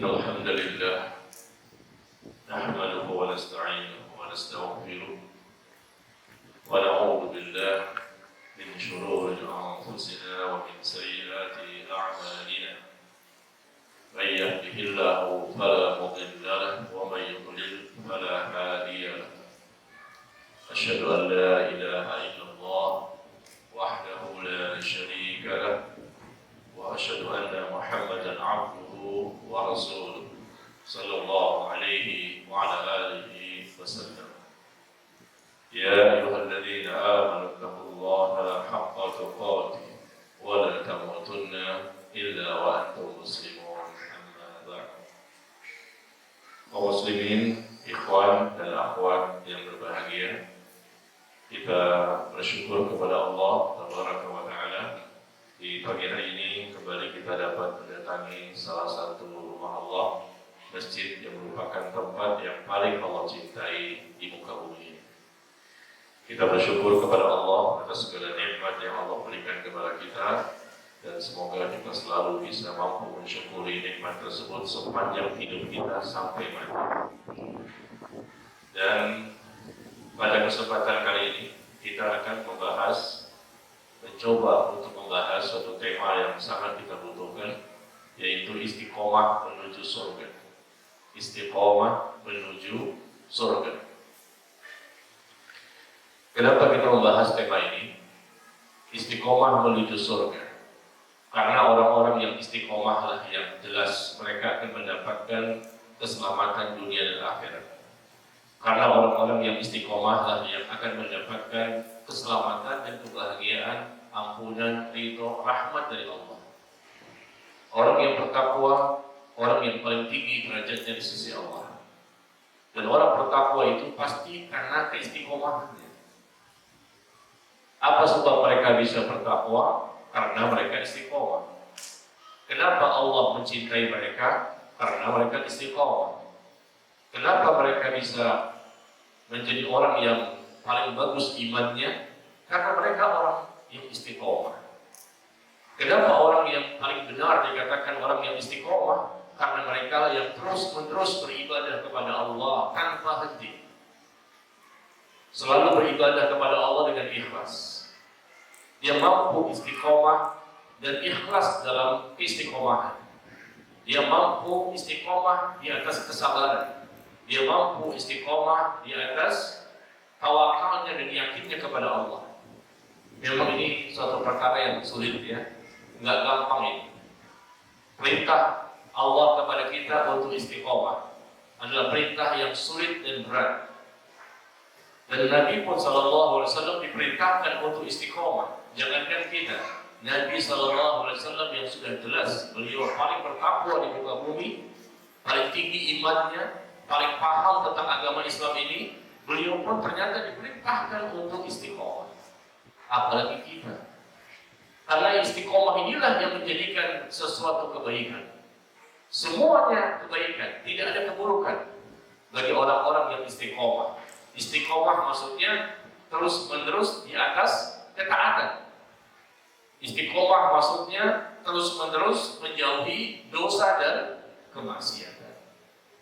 إن الحمد لله نحمده ونستعينه ونستغفره ونعوذ بالله من شرور أنفسنا ومن سيئات أعمالنا من يهده الله فلا مضل له ومن يضلل فلا هادي له أشهد أن لا إله إلا الله وحده لا شريك له وأشهد أن محمدا عبده ورسوله صلى الله عليه وعلى آله وسلم يا أيها الذين آمنوا اتقوا الله حق تقاته ولا تموتن إلا وأنتم مسلمون أما بعد. Kaum muslimin, ikhwan dan akhwat yang berbahagia, kita bersyukur kepada Allah Tabaraka wa Ta'ala. Di pagi hari ini kembali kita dapat mendatangi salah satu rumah Allah, masjid yang merupakan tempat yang paling Allah cintai di muka bumi. Kita bersyukur kepada Allah atas segala nikmat yang Allah berikan kepada kita, dan semoga kita selalu bisa mampu mensyukuri nikmat tersebut sepanjang hidup kita sampai mati. Dan pada kesempatan kali ini kita akan mencoba untuk membahas suatu tema yang sangat kita butuhkan, yaitu istiqomah menuju surga. Istiqomah menuju surga. Kenapa kita membahas tema ini? Istiqomah menuju surga. Karena orang-orang yang istiqomah lah yang jelas mereka akan mendapatkan keselamatan dunia dan akhirat. Karena orang-orang yang istiqomah lah yang akan mendapatkan keselamatan dan kebahagiaan, ampunan, ridho, rahmat dari Allah. Orang yang bertakwa, orang yang paling tinggi derajatnya di sisi Allah. Dan orang bertakwa itu pasti karena keistiqomahannya. Apa sebab mereka bisa bertakwa? Karena mereka istiqomah. Kenapa Allah mencintai mereka? Karena mereka istiqomah. Kenapa mereka bisa menjadi orang yang paling bagus imannya? Karena mereka orang yang istiqomah. Kenapa orang yang paling benar dikatakan orang yang istiqomah? Karena mereka yang terus-menerus beribadah kepada Allah tanpa henti. Selalu beribadah kepada Allah dengan ikhlas. Dia mampu istiqomah dan ikhlas dalam istiqomahan. Dia mampu istiqomah di atas kesabaran. Dia mampu istiqomah di atas tawakalnya dan yakinnya kepada Allah. Memang ini suatu perkara yang sulit ya, nggak gampang ini. Perintah Allah kepada kita untuk istiqomah adalah perintah yang sulit dan berat. Dan Nabi pun SAW diperintahkan untuk istiqomah. Jangankan kita, Nabi SAW yang sudah jelas beliau paling bertakwa di muka bumi, paling tinggi imannya, paling paham tentang agama Islam ini, beliau pun ternyata diperintahkan untuk istiqomah. Apalagi kita. Karena istiqomah inilah yang menjadikan sesuatu kebaikan. Semuanya kebaikan, tidak ada keburukan bagi orang-orang yang istiqomah. Istiqomah maksudnya terus-menerus di atas ketaatan. Istiqomah maksudnya terus-menerus menjauhi dosa dan kemaksiatan.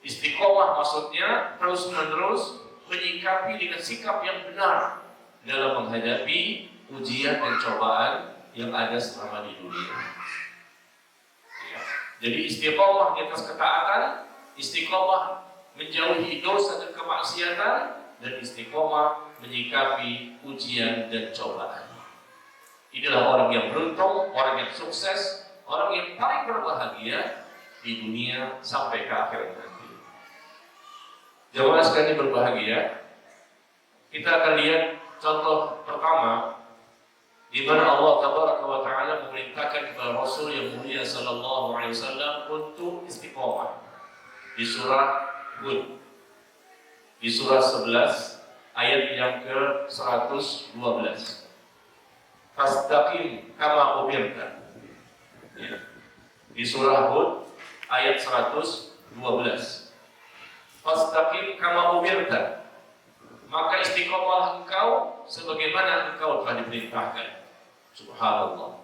Istiqomah maksudnya terus-menerus menyikapi dengan sikap yang benar dalam menghadapi ujian dan cobaan yang ada selama di dunia. Ya. Jadi istiqomah di atas ketaatan, istiqomah menjauhi dosa dan kemaksiatan, dan istiqomah menyikapi ujian dan cobaan. Inilah orang yang beruntung, orang yang sukses, orang yang paling berbahagia di dunia sampai ke akhirat nanti. Jemaah sekalian berbahagia, kita akan lihat contoh pertama di mana Allah Tabaraka wa Ta'ala memerintahkan kepada Rasul yang mulia sallallahu alaihi wasallam untuk istiqomah di surah Hud, di surah 11 ayat yang ke-112. Fastaqim kama umirta. Ya. Di surah Hud ayat 112. Fastaqim kama umirta. Maka istiqomah engkau sebagaimana engkau telah diperintahkan. Subhanallah.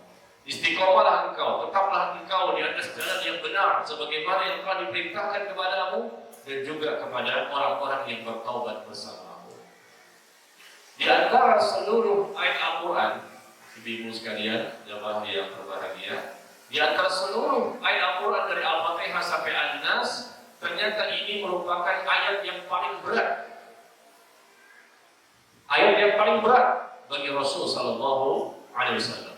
Istiqomahlah engkau, tetaplah engkau di atas jalan yang benar sebagaimana yang telah diperintahkan kepadamu dan juga kepada orang-orang yang bertaubat bersamamu. Di antara seluruh ayat Al-Quran, ibu-ibu sekalian, jemaah yang berbahagia, di antara seluruh ayat Al-Quran dari Al-Fatihah sampai An-Nas, ternyata ini merupakan ayat yang paling berat. Ayat yang paling berat bagi Rasul sallallahu alaihi wasallam.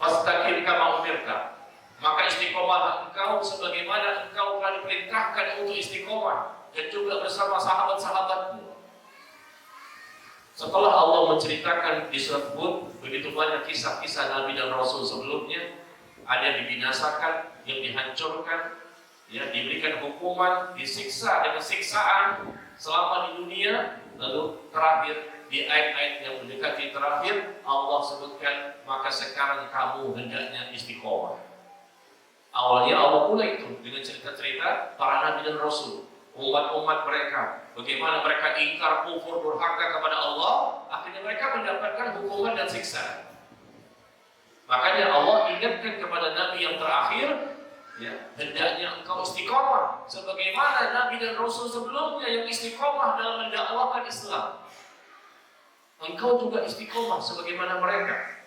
Fastaqim kama umirta. Maka istiqomah engkau sebagaimana engkau telah diperintahkan untuk istiqomah, dan juga bersama sahabat-sahabatmu. Setelah Allah menceritakan di surat Hud begitu banyak kisah-kisah Nabi dan Rasul sebelumnya, ada yang dibinasakan, yang dihancurkan, ya, diberikan hukuman, disiksa dengan siksaan selama di dunia. Lalu terakhir di ayat-ayat yang mendekati terakhir Allah sebutkan, maka sekarang kamu hendaknya istiqomah. Awalnya Allah mulai itu dengan cerita-cerita para Nabi dan Rasul, umat-umat mereka, bagaimana mereka ingkar, kufur, durhaka kepada Allah, akhirnya mereka mendapatkan hukuman dan siksaan. Makanya Allah ingatkan kepada Nabi yang terakhir, ya, hendaknya engkau istiqomah sebagaimana Nabi dan Rasul sebelumnya yang istiqomah dalam mendakwahkan Islam. Engkau juga istiqomah sebagaimana mereka.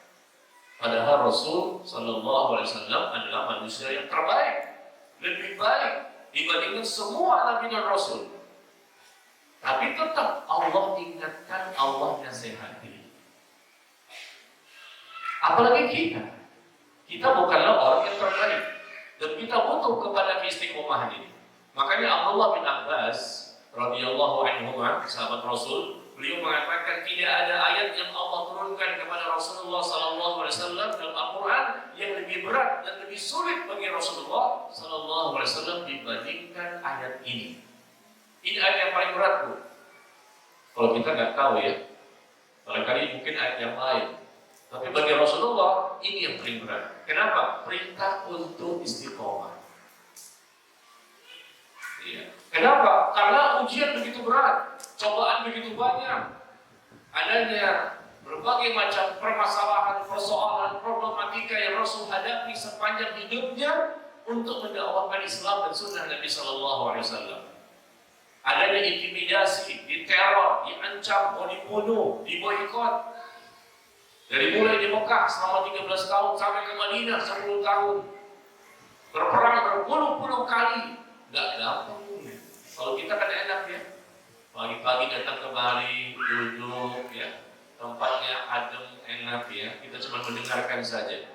Padahal Rasul sallallahu alaihi wasallam adalah manusia yang terbaik, lebih baik dibandingkan semua Nabi dan Rasul. Tapi tetap Allah ingatkan, Allah nasihati. Apalagi kita bukanlah orang yang terbaik, dan kita butuh kepada istiqomah ini. Makanya Abdullah bin Abbas radhiyallahu anhu, sahabat Rasul, beliau mengatakan tidak ada ayat yang Allah turunkan kepada Rasulullah sallallahu alaihi wasallam dalam Al-Quran yang lebih berat dan lebih sulit bagi Rasulullah sallallahu alaihi wasallam dibandingkan ayat ini. Ini ayat yang paling berat, Bu. Kalau kita nggak tahu ya, barangkali mungkin ayat yang lain. Tapi bagi Rasulullah ini yang paling berat. Kenapa? Perintah untuk istiqomah. Iya. Kenapa? Karena ujian begitu berat, cobaan begitu banyak, adanya berbagai macam permasalahan, persoalan, problematika yang Rasul hadapi sepanjang hidupnya untuk mendakwahkan Islam dan Sunnah Nabi Sallallahu Alaihi Wasallam. Adanya intimidasi, diteror, diancam, mau dibunuh, diboikot. Dari mulai di Mekah selama 13 tahun sampai ke Madinah 10 tahun, berperang berpuluh-puluh kali, nggak gampang. Kalau kita kan enak ya, pagi-pagi datang ke Bali, duduk ya, tempatnya adem, enak ya, kita cuma mendengarkan saja.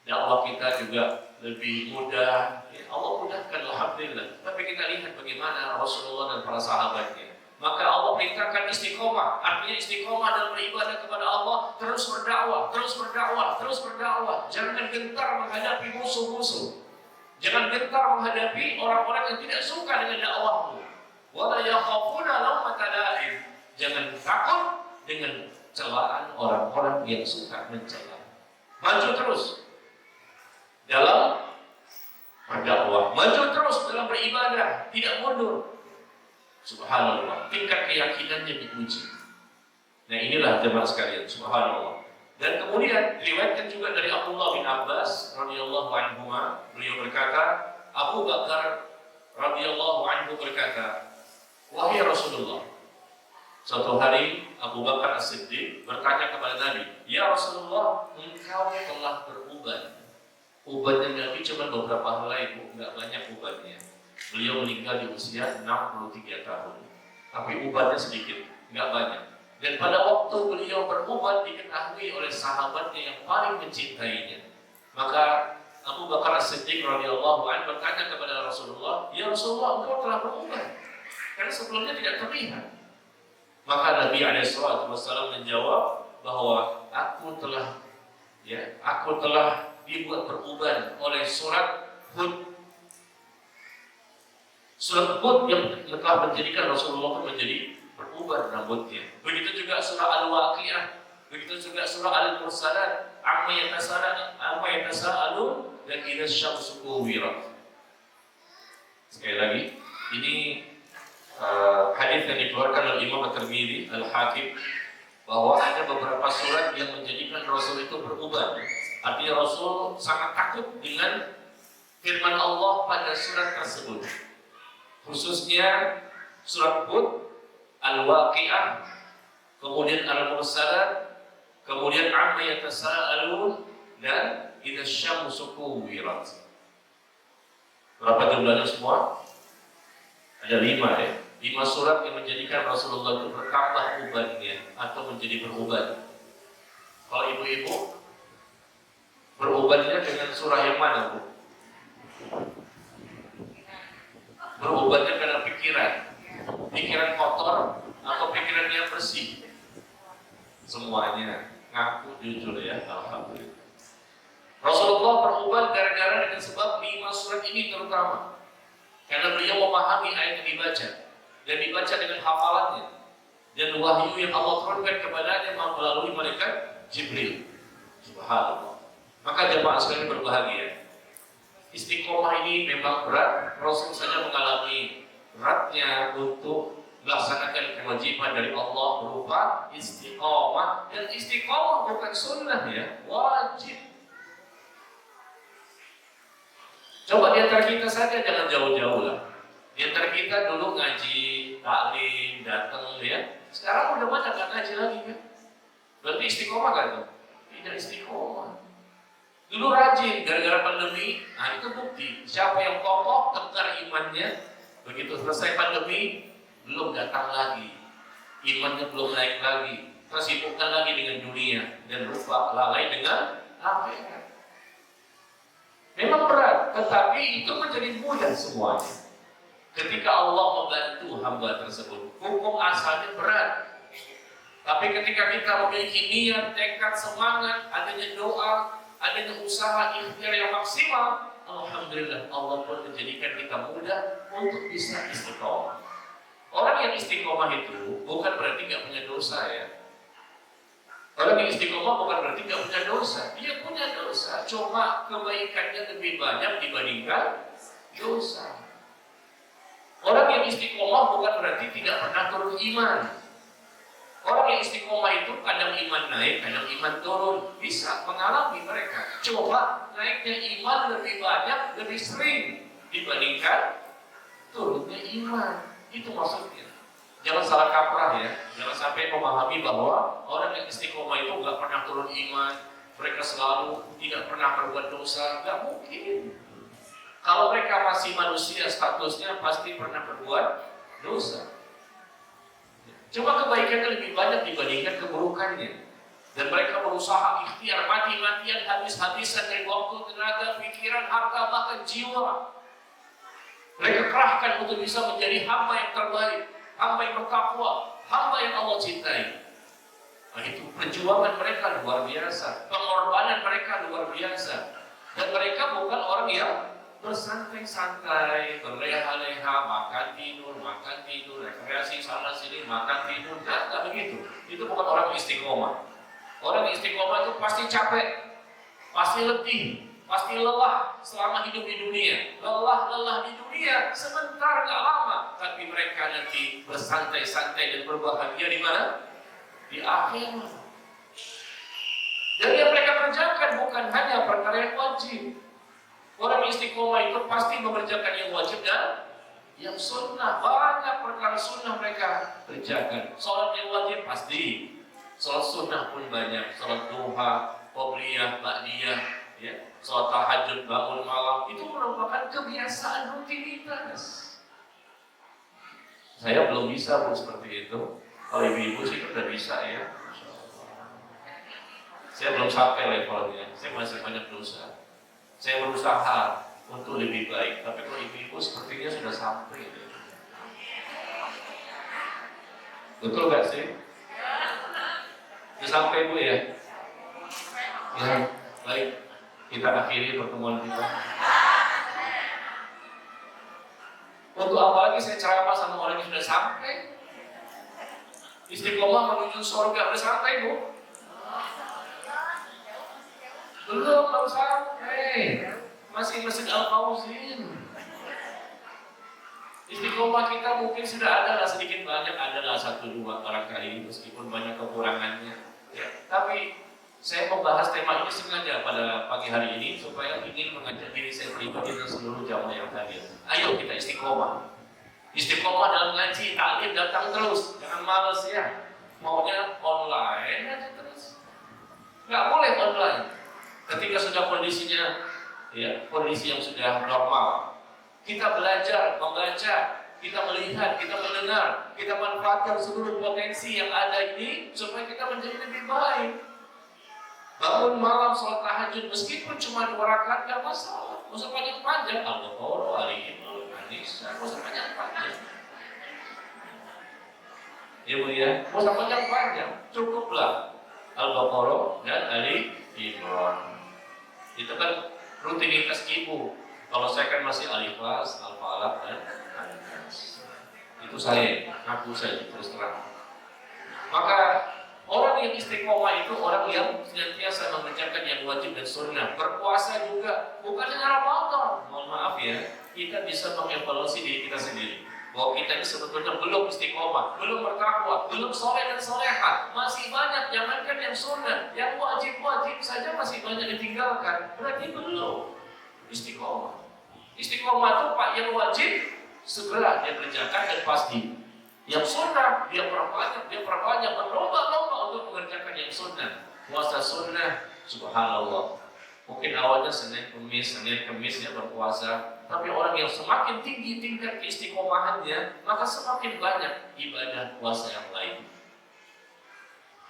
Dakwah kita juga lebih mudah, ya, Allah mudahkan, alhamdulillah. Tapi kita lihat bagaimana Rasulullah dan para sahabatnya. Maka Allah perintahkan istiqomah, artinya istiqomah dalam beribadah kepada Allah, terus berdakwah, terus berdakwah, terus berdakwah. Jangan gentar menghadapi musuh-musuh. Jangan gentar menghadapi orang-orang yang tidak suka dengan dakwahmu. Wala yakhafuna laumata la'im. Jangan takut dengan celaan orang-orang yang suka mencela. Maju terus dalam berdakwah, maju terus dalam beribadah, tidak mundur. Subhanallah, tingkat keyakinannya diuji. Nah inilah jemaah sekalian, subhanallah. Dan kemudian diriwayatkan juga dari Abdullah bin Abbas radhiyallahu anhu, beliau berkata, Abu Bakar radhiyallahu anhu berkata, wahai Rasulullah, suatu hari Abu Bakar As-Siddiq bertanya kepada Nabi, ya Rasulullah, engkau telah beruban. Ubannya Nabi cuma beberapa helai, Bu, enggak banyak ubannya. Beliau meninggal di usia 63 tahun. Tapi ubannya sedikit, enggak banyak. Dan pada waktu beliau beruban diketahui oleh sahabatnya yang paling mencintainya. Maka Abu Bakar As-Siddiq radhiyallahu anhu bertanya kepada Rasulullah, ya Rasulullah, engkau telah beruban. Karena sebelumnya tidak terlihat. Maka Nabi SAW menjawab bahwa aku telah dibuat beruban oleh surat Hud. Surat Hud yang telah menjadikan Rasulullah menjadi beruban rambutnya. Begitu juga surah Al-Waqi'ah, begitu juga surah Al-Mursalat, amma yatasaalun, dan idza syamsu kuwirat. Sekali lagi, ini hadis yang dikeluarkan oleh Imam At-Tirmidzi, Al-Hakim, bahwa ada beberapa surat yang menjadikan Rasul itu beruban. Artinya Rasul sangat takut dengan firman Allah pada surat tersebut, khususnya surat Hud, Al-Waqi'ah, kemudian Al-Mursalat, kemudian Amma Yatasa'alun, dan Idza Syamsu Kuwirat. Berapa jumlahnya semua? Ada 5 ya. 5 surat yang menjadikan Rasulullah itu bertambah ubannya atau menjadi beruban. Kalau ibu-ibu berubannya dengan surah yang mana, Bu? Berubannya karena pikiran kotor atau pikiran yang bersih? Semuanya. Ngaku jujur ya, alhamdulillah. Rasulullah beruban gara-gara dengan sebab 5 surat ini terutama. Karena beliau memahami ayat yang dibaca dan dibaca dengan hafalannya dan wahyu yang Allah turunkan kepadanya melalui malaikat Jibril. Subhanallah. Maka jemaah sekalian berbahagia. Istiqomah ini memang berat. Rasul saja mengalami beratnya untuk melaksanakan kewajiban dari Allah berupa istiqomah, dan istiqomah bukan sunnah ya, wajib. Coba di antara kita saja, jangan jauh-jauh lah. Di antara kita dulu ngaji, taklim, datang ya. Sekarang udah banyak nggak ngaji lagi kan? Berarti istiqomah kan tuh? Tidak istiqomah. Dulu rajin, gara-gara pandemi, nah itu bukti. Siapa yang kokoh, tegar imannya, begitu selesai pandemi, belum datang lagi. Imannya belum naik lagi. Tersibukkan lagi dengan dunia dan lupa lalai dengan akhirat. Memang berat, tetapi itu menjadi mudah semuanya. Ketika Allah membantu hamba tersebut, hukum asalnya berat. Tapi ketika kita memiliki niat, tekad, semangat, adanya doa, adanya usaha ikhtiar yang maksimal, alhamdulillah Allah pun menjadikan kita mudah untuk bisa istiqomah. Orang yang istiqomah itu bukan berarti nggak punya dosa ya. Orang yang istiqomah bukan berarti nggak punya dosa. Dia punya dosa, cuma kebaikannya lebih banyak dibandingkan dosa. Orang yang istiqomah bukan berarti tidak pernah turun iman. Orang yang istiqomah itu kadang iman naik, kadang iman turun, bisa mengalami mereka. Cuma naiknya iman lebih banyak, lebih sering dibandingkan turunnya iman. Itu maksudnya. Jangan salah kaprah ya. Jangan sampai memahami bahwa orang yang istiqomah itu nggak pernah turun iman, mereka selalu tidak pernah berbuat dosa. Nggak mungkin. Kalau mereka masih manusia, statusnya pasti pernah berbuat dosa. Cuma kebaikannya lebih banyak dibandingkan keburukannya. Dan mereka berusaha ikhtiar mati-matian, habis-habisan dari waktu, tenaga, pikiran, harta, bahkan jiwa. Mereka kerahkan untuk bisa menjadi hamba yang terbaik, hamba yang bertakwa, hamba yang Allah cintai. Nah itu perjuangan mereka luar biasa, pengorbanan mereka luar biasa. Dan mereka bukan orang yang bersantai-santai, berleha-leha, makan tidur, rekreasi sana sini, makan tidur, nggak begitu. Itu bukan orang istiqomah. Orang istiqomah itu pasti capek, pasti letih, pasti lelah selama hidup di dunia. Lelah di dunia sebentar, nggak lama, tapi mereka nanti bersantai-santai dan berbahagia di mana? Di akhirat. Dan yang mereka kerjakan bukan hanya perkara yang wajib. Orang istiqomah itu pasti mengerjakan yang wajib dan yang sunnah. Banyak perkara sunnah mereka kerjakan. Salat yang wajib pasti, salat sunnah pun banyak. Salat duha, qobliyah, ba'diyah, ya, salat tahajud, bangun malam, itu merupakan kebiasaan rutinitas. Saya belum bisa pun seperti itu. Kalau ibu-ibu sih udah bisa ya. Saya belum sampai levelnya. Saya masih banyak dosa. Saya berusaha untuk lebih baik, tapi kalau ibu-ibu sepertinya sudah sampai. Betul gak sih? Sudah sampai Bu ya? Ya, baik. Kita akhiri pertemuan kita. Untuk apa lagi saya ceramah sama orang yang sudah sampai? Istiqomah menuju surga, sudah sampai Bu? Belum, baru sampai. Masih Masjid Al-Fauzin. Istiqomah kita mungkin sudah ada lah, sedikit banyak ada lah, 1-2 barangkali, meskipun banyak kekurangannya ya. Tapi Saya membahas tema ini sengaja pada pagi hari ini supaya ingin mengajak diri saya pribadi dan seluruh jamaah yang hadir. Ayo kita istiqomah. Istiqomah dalam ngaji, taklim datang terus, jangan males ya. Maunya online aja terus. Nggak boleh online. Ketika sudah kondisinya, ya kondisi yang sudah normal, kita belajar, membaca, kita melihat, kita mendengar, kita manfaatkan seluruh potensi yang ada ini supaya kita menjadi lebih baik. Bangun malam sholat tahajud meskipun cuma 2 rakaat nggak masalah. Nggak usah panjang-panjang. Al-Baqarah, Ali-Imran, An-Nisa, nggak usah panjang-panjang. Ya Bu ya, nggak usah panjang-panjang. Cukuplah Al-Baqarah dan Ali-Imran. Itu kan rutinitas ibu. Kalau saya kan masih Al-Ikhlas, Al-Falaq dan An-Nas. Itu saya, ngaku saya terus terang. Maka orang yang istiqomah itu orang yang senantiasa mengerjakan yang wajib dan sunnah. Berpuasa juga, bukan hanya Ramadan. Mohon maaf ya, kita bisa mengevaluasi diri kita sendiri. Bahwa kita ini sebetulnya belum istiqomah, belum bertakwa, belum soleh dan soleha. Masih banyak, jangankan yang sunnah, yang wajib-wajib saja masih banyak ditinggalkan. Berarti belum istiqomah. Istiqomah itu Pak yang wajib segera dia kerjakan dan pasti. Yang sunnah dia perbanyak berlomba-lomba untuk mengerjakan yang sunnah. Puasa sunnah, subhanallah. Mungkin awalnya Senin Kemis dia berpuasa, tapi orang yang semakin tinggi tingkat keistiqomahannya, maka semakin banyak ibadah puasa yang lain.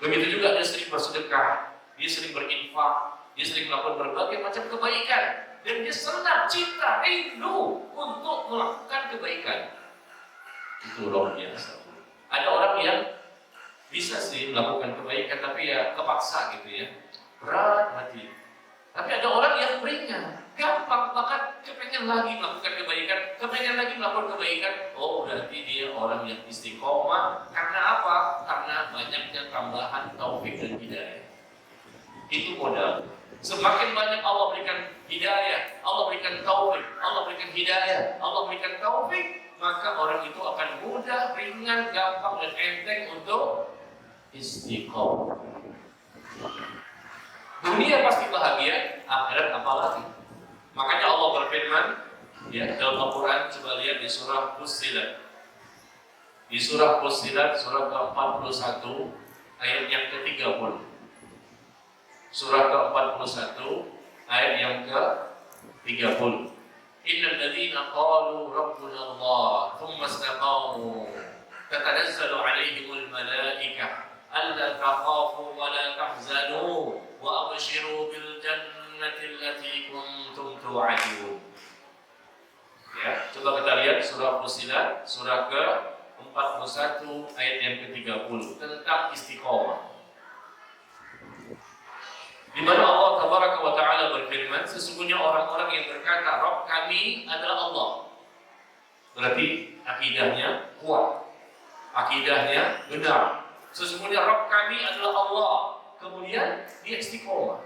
Begitu juga dia sering bersedekah, dia sering berinfak, dia sering melakukan berbagai macam kebaikan, dan dia senang, cinta, rindu untuk melakukan kebaikan. Itu luar biasa. Ada orang yang bisa sih melakukan kebaikan, tapi ya kepaksa gitu ya, berat hati. Tapi ada orang yang ringan, gampang, bahkan kepengen lagi melakukan kebaikan. Oh berarti dia orang yang istiqomah. Karena apa? Karena banyaknya tambahan taufik dan hidayah. Itu modal. Semakin banyak Allah berikan hidayah, Allah berikan taufik, Allah berikan hidayah, Allah berikan taufik, maka orang itu akan mudah, ringan, gampang, dan enteng untuk istiqomah. Dunia pasti bahagia, akhirat apalagi. Makanya Allah berfirman ya dalam Al-Quran, coba lihat di surah Fussilat. Di surah Fussilat, surah ke-41 ayat yang ke-30. Surah ke-41 ayat yang ke-30. Innal ladzina qalu rabbuna Allah thumma istaqamu tatanazzalu 'alaihimul malaikah alla takhafu wa la tahzanu wa abshiru bil jannati allati kuntum tu'adun. Ya, coba kita lihat surah Fussilat, surah ke-41 ayat yang ke-30 tentang istiqomah. Di mana Allah Tabaraka wa Ta'ala berfirman, sesungguhnya orang-orang yang berkata Rabb kami adalah Allah. Berarti akidahnya kuat, akidahnya benar. Sesungguhnya Rabb kami adalah Allah. Kemudian dia istiqomah.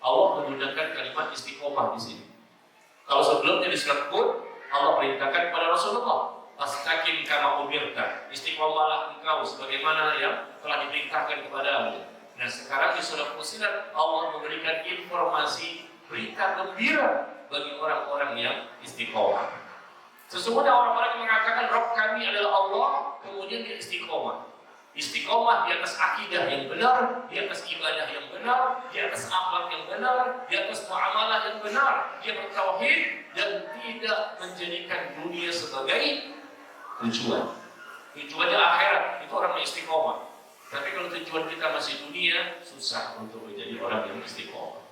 Allah menggunakan kalimat istiqomah di sini. Kalau sebelumnya di surat Hud, Allah perintahkan kepada Rasulullah, Fastaqim kama umirta, istiqomahlah engkau sebagaimana yang telah diperintahkan kepadamu. Nah sekarang di surah Fussilat Allah memberikan informasi berita gembira bagi orang-orang yang istiqomah. Sesungguhnya orang-orang yang mengatakan Rabb kami adalah Allah, kemudian dia istiqomah. Istiqomah di atas akidah yang benar, di atas ibadah yang benar, di atas akhlak yang benar, di atas muamalah yang benar. Dia bertauhid dan tidak menjadikan dunia sebagai tujuan. Tujuannya akhirat, itu orang yang istiqomah. Tapi kalau tujuan kita masih dunia, susah untuk menjadi orang yang istiqomah.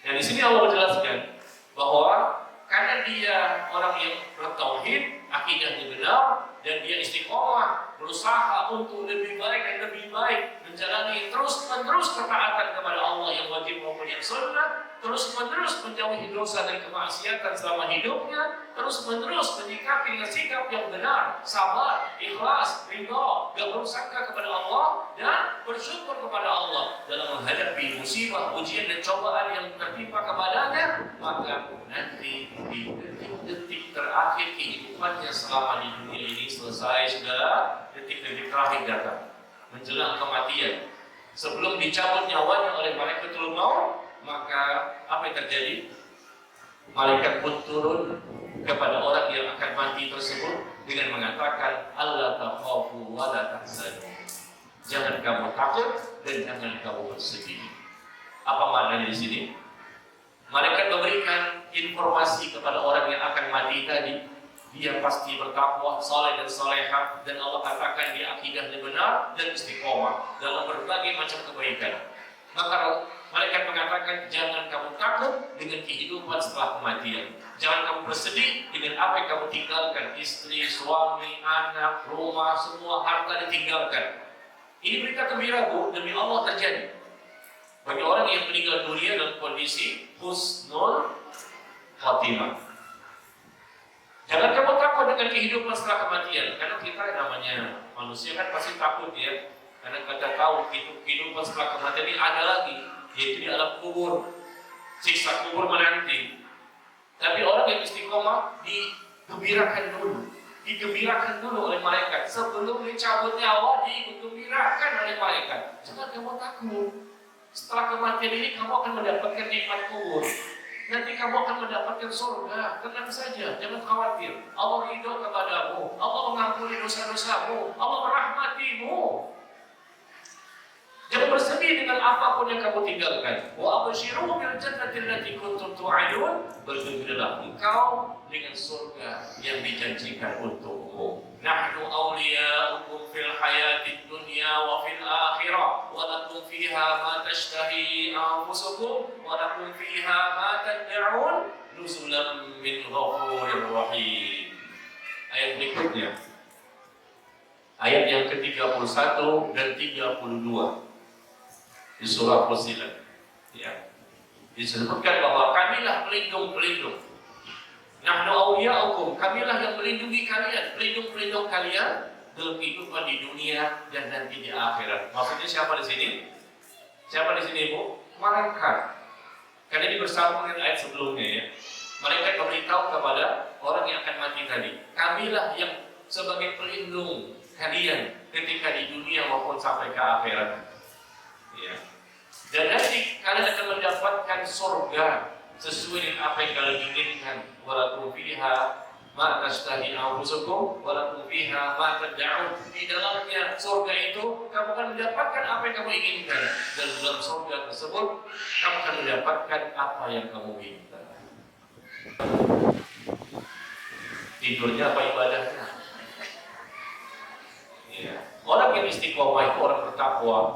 Dan di sini Allah menjelaskan bahwa karena dia orang yang bertauhid, akidahnya benar, dan dia istiqomah, berusaha untuk lebih baik dan lebih baik, menjalani terus-menerus ketaatan kepada Allah yang wajib maupun yang sunnah, terus-menerus menjauhi dosa dan kemaksiatan selama hidupnya, terus-menerus menyikapi dengan sikap yang benar, sabar, ikhlas, ridha, gak bersangka kepada Allah, dan bersyukur kepada Allah dalam menghadapi musibah, ujian dan cobaan yang tertimpa kepadanya, maka nanti di detik-detik terakhir kehidupannya selama di dunia ini selesai, sudah detik-detik terakhir datang menjelang kematian. Sebelum dicabut nyawanya oleh malaikatul maut, maka apa yang terjadi? Malaikat pun turun kepada orang yang akan mati tersebut dengan mengatakan, Allah takhafu wa la tahzanu. Jangan kamu takut dan jangan kamu bersedih. Apa maknanya di sini? Malaikat memberikan informasi kepada orang yang akan mati tadi. Dia pasti bertakwa, saleh dan salehah, dan Allah katakan dia akidahnya benar dan istiqomah dalam berbagai macam kebaikan. Maka malaikat mengatakan, jangan kamu takut dengan kehidupan setelah kematian. Jangan kamu bersedih dengan apa yang kamu tinggalkan, istri, suami, anak, rumah, semua harta ditinggalkan. Ini berita gembira, Bu, demi Allah terjadi bagi orang yang meninggal dunia dalam kondisi husnul khatimah. Jangan kamu takut dengan kehidupan setelah kematian, karena kita namanya manusia kan pasti takut ya. Karena kita tahu kehidupan setelah kematian ini ada lagi, yaitu di alam kubur, siksa kubur menanti. Tapi orang yang istiqomah digembirakan dulu oleh malaikat. Sebelum dicabut nyawa, digembirakan oleh malaikat. Jangan kamu takut. Setelah kematian ini kamu akan mendapatkan nikmat kubur. Nanti kamu akan mendapatkan surga. Tenang saja, jangan khawatir. Allah ridho kepadamu, Allah mengampuni dosa-dosamu, Allah merahmatimu. Jangan bersedih dengan apapun yang kamu tinggalkan. Wa abshiru bil jannati allati kuntum tu'adun. Bergembiralah engkau dengan surga yang dijanjikan untukmu. Nahnu awliya'ukum fil hayatid dunya wa fil akhirah. Wa lakum fiha ma tashtahi anfusukum wa lakum fiha ma tad'un nuzulan min ghafurir rahim. Ayat berikutnya. Ayat yang ke-31 dan 32. Di surah Fussilat, ya, disebutkan bahwa kamilah pelindung-pelindung. Nahnu awliya'ukum, kamilah yang melindungi kalian, pelindung-pelindung kalian dalam kehidupan di dunia dan nanti di akhirat. Maksudnya siapa di sini? Siapa di sini, Bu? Malaikat. Karena ini bersambung dengan ayat sebelumnya ya. Malaikat memberitahu kepada orang yang akan mati tadi, kamilah yang sebagai pelindung kalian ketika di dunia maupun sampai ke akhirat. Ya. Dan nanti kalian akan mendapatkan surga sesuai dengan apa yang kalian inginkan. Walakum fiha ma tashtahi anfusukum walakum fiha ma tad'un. Di dalamnya surga itu kamu akan mendapatkan apa yang kamu inginkan, dan dalam surga tersebut kamu akan mendapatkan apa yang kamu inginkan. Tidurnya apa ibadahnya? Ya. Orang yang istiqomah itu orang bertakwa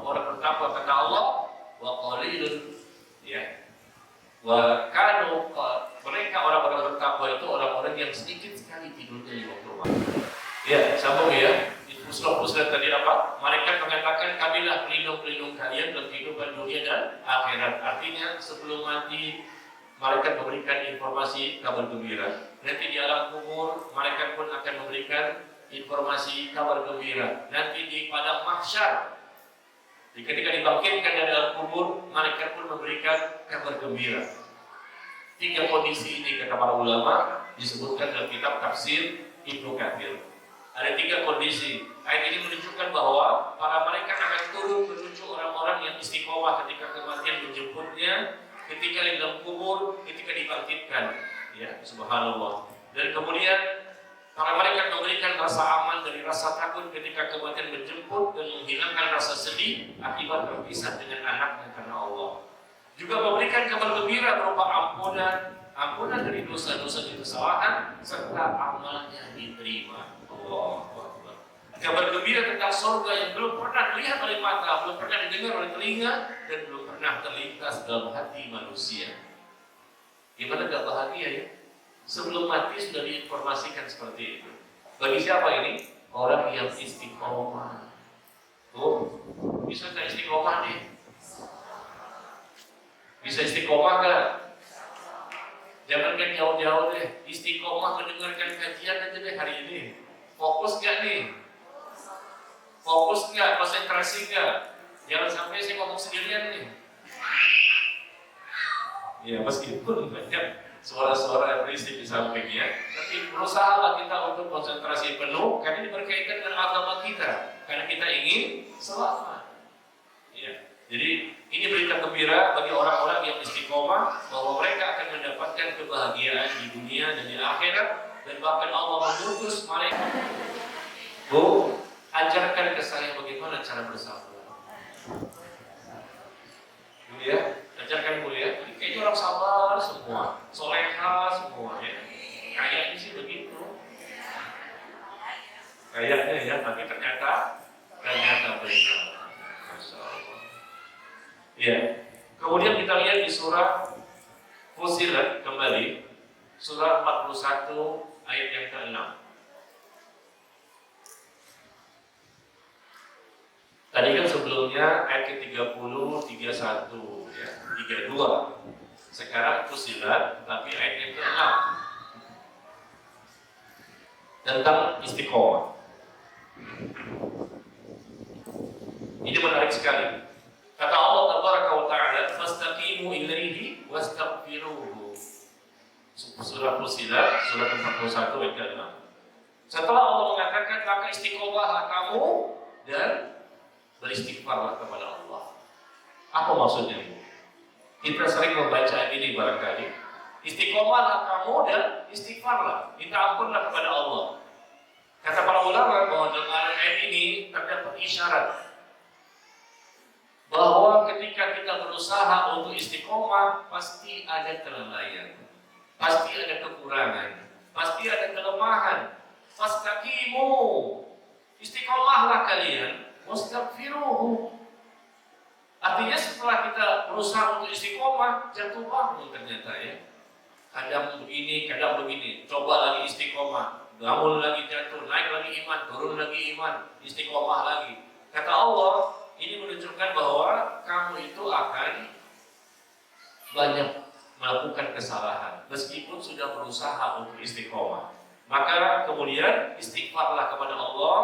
kata Allah, wa qalilun, ya. Wa kanu, mereka orang-orang bertakwa itu orang-orang yang sedikit sekali tidurnya di waktu malam. Ya, sambung ya. Di surah tadi apa? Mereka mengatakan kamilah pelindung-pelindung kalian dalam kehidupan dunia dan akhirat. Artinya sebelum mati malaikat memberikan informasi kabar gembira. Nanti di alam kubur malaikat pun akan memberikan informasi kabar gembira. Nanti di padang mahsyar, ketika dibangkitkan dari alam kubur, malaikat pun memberikan kabar gembira. 3 kondisi ini kata para ulama disebutkan dalam kitab tafsir Ibnu Katsir. Ada 3 kondisi. Ayat ini menunjukkan bahwa para malaikat akan turun menuju orang-orang yang istiqomah ketika kematian menjemputnya, ketika di dalam kubur, ketika dibangkitkan. Ya, subhanallah. Dan kemudian para malaikat memberikan rasa aman dari rasa takut ketika kematian menjemput dan menghilangkan rasa sedih akibat berpisah dengan anaknya karena Allah. Juga memberikan kabar gembira berupa ampunan dari dosa-dosa dan kesalahan serta amalnya diterima. Allahu Akbar. Kabar gembira tentang surga yang belum pernah dilihat oleh mata, belum pernah didengar oleh telinga, dan belum pernah terlintas dalam hati manusia. Gimana gak bahagia ya? Sebelum mati sudah diinformasikan seperti itu. Bagi siapa ini? Orang yang istiqomah. Tuh, bisa tak istiqomah nih? Bisa istiqomah gak? Jangan kan jauh-jauh deh. Istiqomah mendengarkan kajian aja deh hari ini. Fokus gak nih? Fokus gak? Konsentrasi gak? Jangan sampai saya ngomong sendirian nih. Ya meskipun banyak suara-suara yang berisik di sampingnya, tapi berusahalah kita untuk konsentrasi penuh karena ini berkaitan dengan agama kita, karena kita ingin selamat. Ya. Jadi ini berita gembira bagi orang-orang yang istiqomah bahwa mereka akan mendapatkan kebahagiaan di dunia dan di akhirat, dan bahkan Allah mengutus malaikat. Bu, ajarkan ke saya bagaimana cara bersabar. Bu ya, ajarkan Bu ya. Kayaknya orang sabar semua, soleha semua ya. Kayaknya sih begitu. Kayaknya ya, tapi ternyata benar. Masya Allah. Ya. Kemudian kita lihat di surah Fussilat kembali, surah 41 ayat yang ke-6. Tadi kan sebelumnya ayat ke-30, 31 ya, 32. Sekarang Fussilat tapi ayat yang ke-6 tentang istiqomah. Ini menarik sekali. Kata Allah Tabaraka wa Ta'ala, "Fastaqimu ilaihi wastaghfiruhu." Surah Fussilat, surah 41 ayat ke-6. Setelah Allah mengatakan, maka istiqomahlah kamu dan beristighfarlah kepada Allah. Apa maksudnya ini? Kita sering membaca ayat ini barangkali. Istiqomahlah kamu dan istighfarlah, minta ampunlah kepada Allah. Kata para ulama bahwa dalam ayat ini terdapat isyarat bahwa ketika kita berusaha untuk istiqomah, pasti ada kelalaian, pasti ada kekurangan, pasti ada kelemahan. Fastaqimu, istiqomahlah kalian, wastaghfiruhu. Artinya setelah kita berusaha untuk istiqomah, jatuh bangun ternyata ya. Kadang begini, coba lagi istiqomah, bangun lagi jatuh, naik lagi iman, turun lagi iman, istiqomah lagi. Kata Allah, ini menunjukkan bahwa kamu itu akan banyak melakukan kesalahan meskipun sudah berusaha untuk istiqomah. Maka kemudian istighfarlah kepada Allah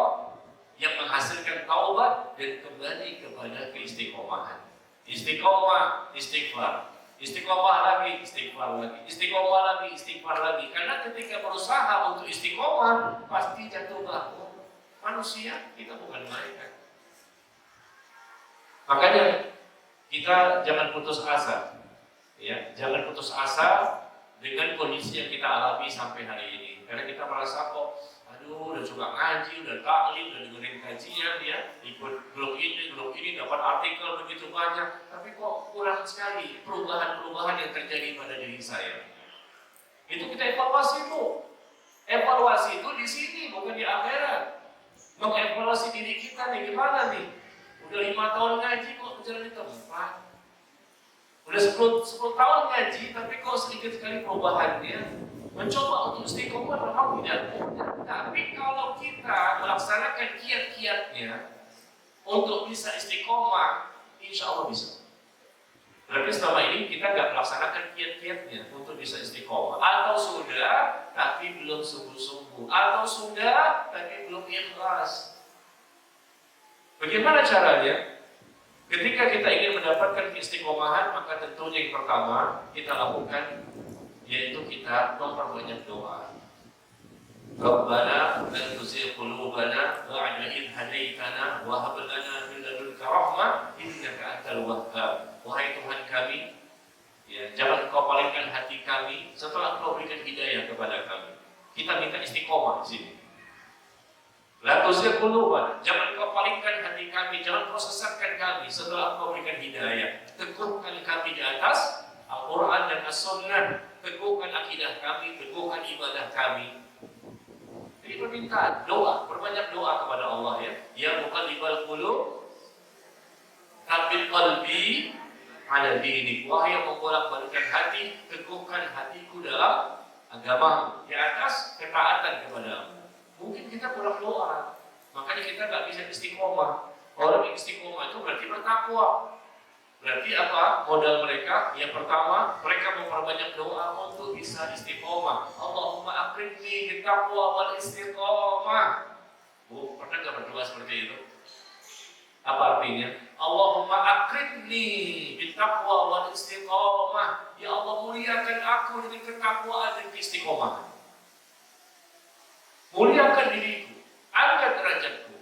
yang menghasilkan taubat dan kembali kepada keistiqomahan. Istiqomah, istighfar. Istiqomah lagi, istighfar lagi. Istiqomah lagi, istighfar lagi. Karena ketika berusaha untuk istiqomah pasti jatuh bangun. Manusia, kita bukan malaikat. Makanya kita jangan putus asa, ya, jangan putus asa dengan kondisi yang kita alami sampai hari ini. Karena kita merasa kok, aduh, udah coba ngaji, udah taklim, udah dengerin kajian, ya, ikut blog ini, dapat artikel begitu banyak, tapi kok kurang sekali perubahan-perubahan yang terjadi pada diri saya. Itu kita evaluasi Bu. Evaluasi itu di sini, bukan di akhirat. Mengevaluasi diri kita nih, gimana nih? Udah 5 tahun ngaji kok berjalan di tempat. Udah 10 tahun ngaji tapi kok sedikit sekali perubahannya. Mencoba untuk istiqomah memang tidak mudah. Tapi kalau kita melaksanakan kiat-kiatnya untuk bisa istiqomah, insya Allah bisa. Berarti selama ini kita nggak melaksanakan kiat-kiatnya untuk bisa istiqomah. Atau sudah tapi belum sungguh-sungguh. Atau sudah tapi belum ikhlas. Bagaimana caranya? Ketika kita ingin mendapatkan istiqomahan, maka tentunya yang pertama kita lakukan yaitu kita memperbanyak doa. Rabbana la tuzigh qulubana ba'da idh hadaitana wa hab lana min ladunka rahmah innaka antal wahhab. Wahai Tuhan kami, ya, jangan Engkau palingkan hati kami setelah Engkau berikan hidayah kepada kami. Kita minta istiqomah di sini. La tuzigh qulubana, jangan Engkau palingkan hati kami, jangan Engkau sesatkan kami setelah Engkau berikan hidayah. Teguhkan kami di atas Al-Quran dan As-Sunnah, teguhkan akidah kami, teguhkan ibadah kami. Jadi permintaan, doa, perbanyak doa kepada Allah ya. Ya muqallibal qulub, tsabbit qalbi ala dinik. Wahai yang membolak-balikkan hati, teguhkan hatiku dalam agama, di atas ketaatan kepadamu. Mungkin kita kurang doa, makanya kita nggak bisa istiqomah. Orang yang istiqomah itu berarti bertakwa. Berarti apa modal mereka? Yang pertama, mereka memperbanyak doa untuk bisa istiqomah. Allahumma aqrimni bittaqwa wal istiqomah. Bu, pernah nggak berdoa seperti itu? Apa artinya? Allahumma aqrimni bittaqwa wal istiqomah. Ya Allah, muliakan aku dengan ketakwaan dan istiqomah. Muliakan diriku, angkat derajatku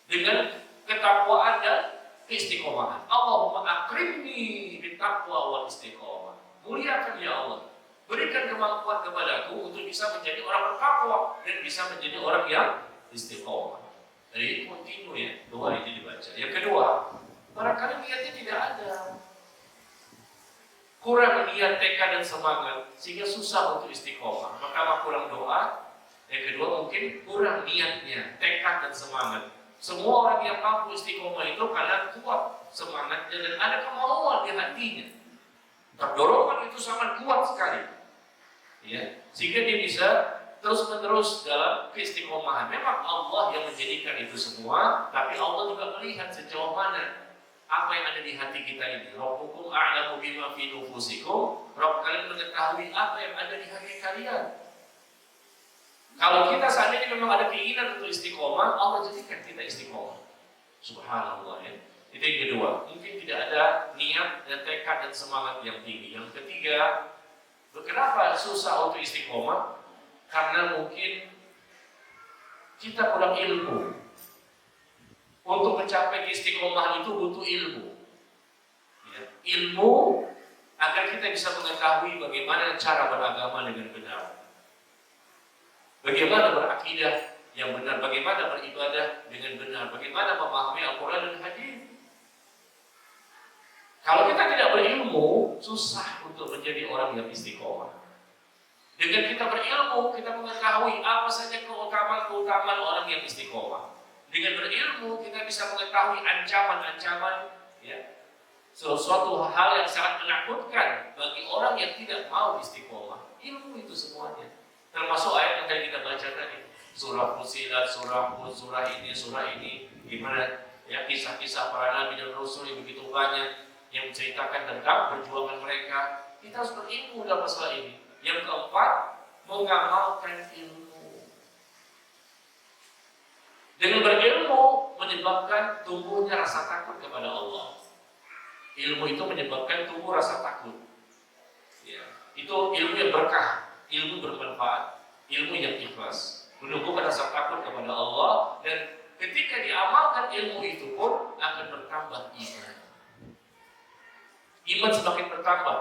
dengan ketakwaan dan istiqomahan. Allahumma akrimni bitaqwa wal istiqomah. Muliakan ya Allah, berikan kemampuan kepadaku untuk bisa menjadi orang bertakwa dan bisa menjadi orang yang istiqomah. Jadi kontinu ya, doa ini dibaca. Yang kedua, barangkali niatnya tidak ada, kurang niat, tekad dan semangat sehingga susah untuk istiqomah. Maka kurang doa. Yang kedua mungkin kurang niatnya, tekad dan semangat. Semua orang yang mampu istiqomah itu karena kuat semangatnya dan ada kemauan di hatinya. Dorongan itu sangat kuat sekali, ya, sehingga dia bisa terus-menerus dalam keistiqomahan. Memang Allah yang menjadikan itu semua, tapi Allah juga melihat sejauh mana apa yang ada di hati kita ini. Rabbukum a'lamu bima fi nufusikum. Rabb kalian mengetahui apa yang ada di hati kalian. Kalau kita seandainya memang ada keinginan untuk istiqomah, Allah jadikan kita istiqomah. Subhanallah ya. Itu yang kedua. Mungkin tidak ada niat dan tekad dan semangat yang tinggi. Yang ketiga, kenapa susah untuk istiqomah? Karena mungkin kita kurang ilmu. Untuk mencapai istiqomah itu butuh ilmu. Ya. Ilmu agar kita bisa mengetahui bagaimana cara beragama dengan benar. Bagaimana berakidah yang benar, bagaimana beribadah dengan benar, bagaimana memahami Al-Quran dan Hadis. Kalau kita tidak berilmu, susah untuk menjadi orang yang istiqomah. Dengan kita berilmu, kita mengetahui apa saja keutamaan orang yang istiqomah. Dengan berilmu, kita bisa mengetahui ancaman-ancaman, ya, sesuatu hal yang sangat menakutkan bagi orang yang tidak mau istiqomah. Ilmu itu semuanya. Termasuk ayat yang tadi kita baca tadi, surah Fussilat, surah Hud, surah ini, gimana ya kisah-kisah para nabi dan rasul yang begitu banyak yang menceritakan tentang perjuangan mereka. Kita harus berilmu dalam masalah ini. Yang keempat, mengamalkan ilmu. Dengan berilmu menyebabkan tumbuhnya rasa takut kepada Allah. Ilmu itu menyebabkan tumbuh rasa takut. Ya, itu ilmu yang berkah. Ilmu bermanfaat, ilmu yang ikhlas, menumbuhkan rasa takut kepada Allah, dan ketika diamalkan ilmu itu pun akan bertambah iman. Iman semakin bertambah.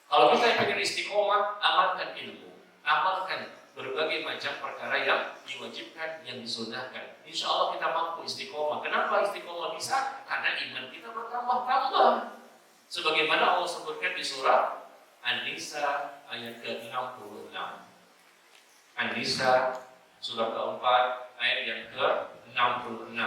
Kalau kita ingin istiqomah, amalkan ilmu, amalkan berbagai macam perkara yang diwajibkan, yang disunahkan. Insya Allah kita mampu istiqomah. Kenapa istiqomah bisa? Karena iman kita bertambah-tambah. Sebagaimana Allah sebutkan di surah An-Nisa ayat ke-66. An-Nisa surah keempat ayat yang ke-66.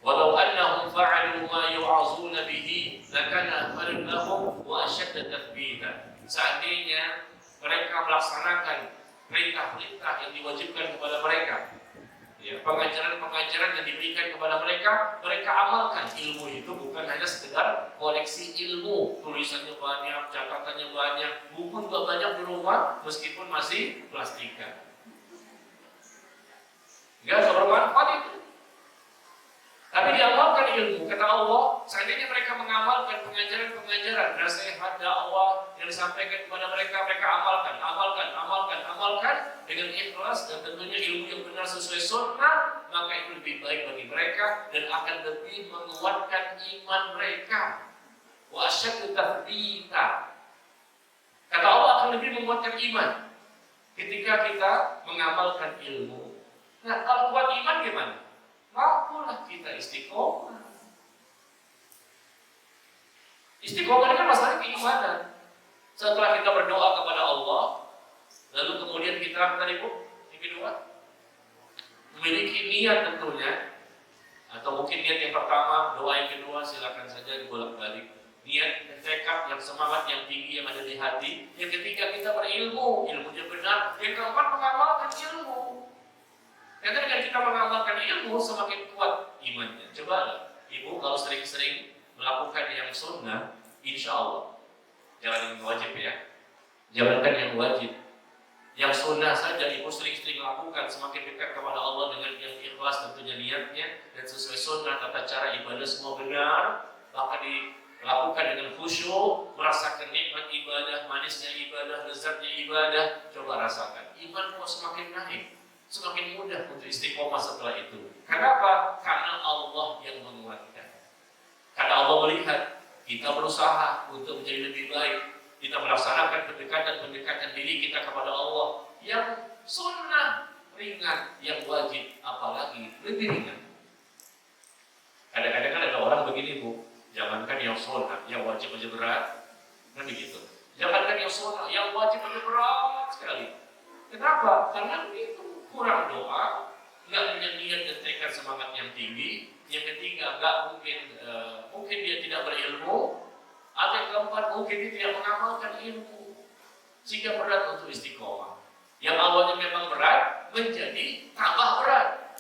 Walau annahum fa'alu ma yu'azuna bihi lakana khairan lahum wa ashadda tathbita. Seandainya mereka melaksanakan perintah-perintah yang diwajibkan kepada mereka, ya, pengajaran-pengajaran yang diberikan kepada mereka, mereka amalkan. Ilmu itu bukan hanya sekedar koleksi ilmu, tulisannya banyak, catatannya banyak, buku juga banyak di rumah, meskipun masih plastikan. Enggak bermanfaat itu. Tapi diamalkan ilmu. Kata Allah, seandainya mereka mengamalkan pengajaran-pengajaran, nasihat, dakwah yang disampaikan kepada mereka, mereka amalkan dengan ikhlas dan tentunya ilmu yang benar sesuai sunnah, maka itu lebih baik bagi mereka dan akan lebih menguatkan iman mereka. Wa asyaddu tathbita. Kata Allah akan lebih menguatkan iman ketika kita mengamalkan ilmu. Nah, kalau kuat iman gimana? Mampulah kita istiqomah. Istiqomah ini kan masalah keimanan. Setelah kita berdoa kepada Allah, lalu kemudian kita tadi yang kedua, memiliki niat tentunya, atau mungkin niat yang pertama, doa yang kedua silakan saja dibolak-balik. Niat dan tekad yang semangat yang tinggi yang ada di hati. Yang ketiga kita berilmu, ilmunya benar. Yang keempat mengamalkan ilmu. Karena dengan kita mengamalkan ilmu semakin kuat imannya. Coba ibu kalau sering-sering melakukan yang sunnah, insya Allah. Jangan yang wajib ya. Jalankan yang wajib. Yang sunnah saja ibu sering-sering lakukan, semakin dekat kepada Allah dengan yang ikhlas tentunya niatnya dan sesuai sunnah, tata cara ibadah semua benar, maka dilakukan dengan khusyuk, merasakan nikmat ibadah, manisnya ibadah, lezatnya ibadah. Coba rasakan. Iman mau semakin naik. Semakin mudah untuk istiqomah setelah itu. Kenapa? Karena Allah yang menguatkan. Karena Allah melihat kita berusaha untuk menjadi lebih baik. Kita melaksanakan pendekatan diri kita kepada Allah yang sunnah ringan, yang wajib apalagi lebih ringan. Kadang-kadang kan ada orang begini Bu, jangankan yang sunnah, yang wajib aja berat, kan begitu. Jangankan yang sunnah, yang wajib aja berat sekali. Kenapa? Karena itu kurang doa, nggak punya niat dan tekad semangat yang tinggi. Yang ketiga, nggak mungkin dia tidak berilmu. Atau yang keempat, mungkin dia tidak mengamalkan ilmu, sehingga berat untuk istiqomah. Yang awalnya memang berat menjadi tambah berat.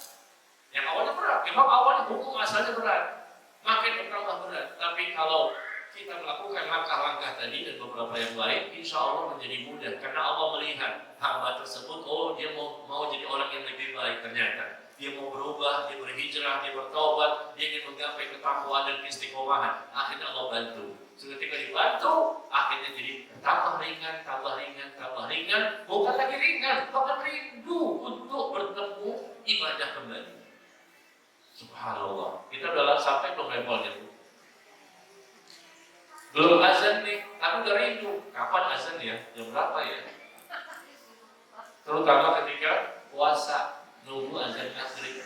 Yang awalnya berat, memang awalnya hukum asalnya berat, makin bertambah berat. Tapi kalau kita melakukan langkah-langkah tadi dan beberapa yang lain, insya Allah menjadi mudah. Karena Allah melihat hamba tersebut, oh dia mau jadi orang yang lebih baik ternyata. Dia mau berubah, dia berhijrah, dia bertaubat, dia ingin menggapai ketakwaan dan istiqomahan. Akhirnya Allah bantu. Ketika dibantu, akhirnya jadi tambah ringan, tambah ringan, tambah ringan. Bukan lagi ringan, bahkan rindu untuk bertemu ibadah kembali. Subhanallah. Kita udah sampai belum levelnya Bu? Belum azan nih, tapi udah rindu. Kapan azan ya? Jam berapa ya? Terutama ketika puasa, nunggu azan maghrib.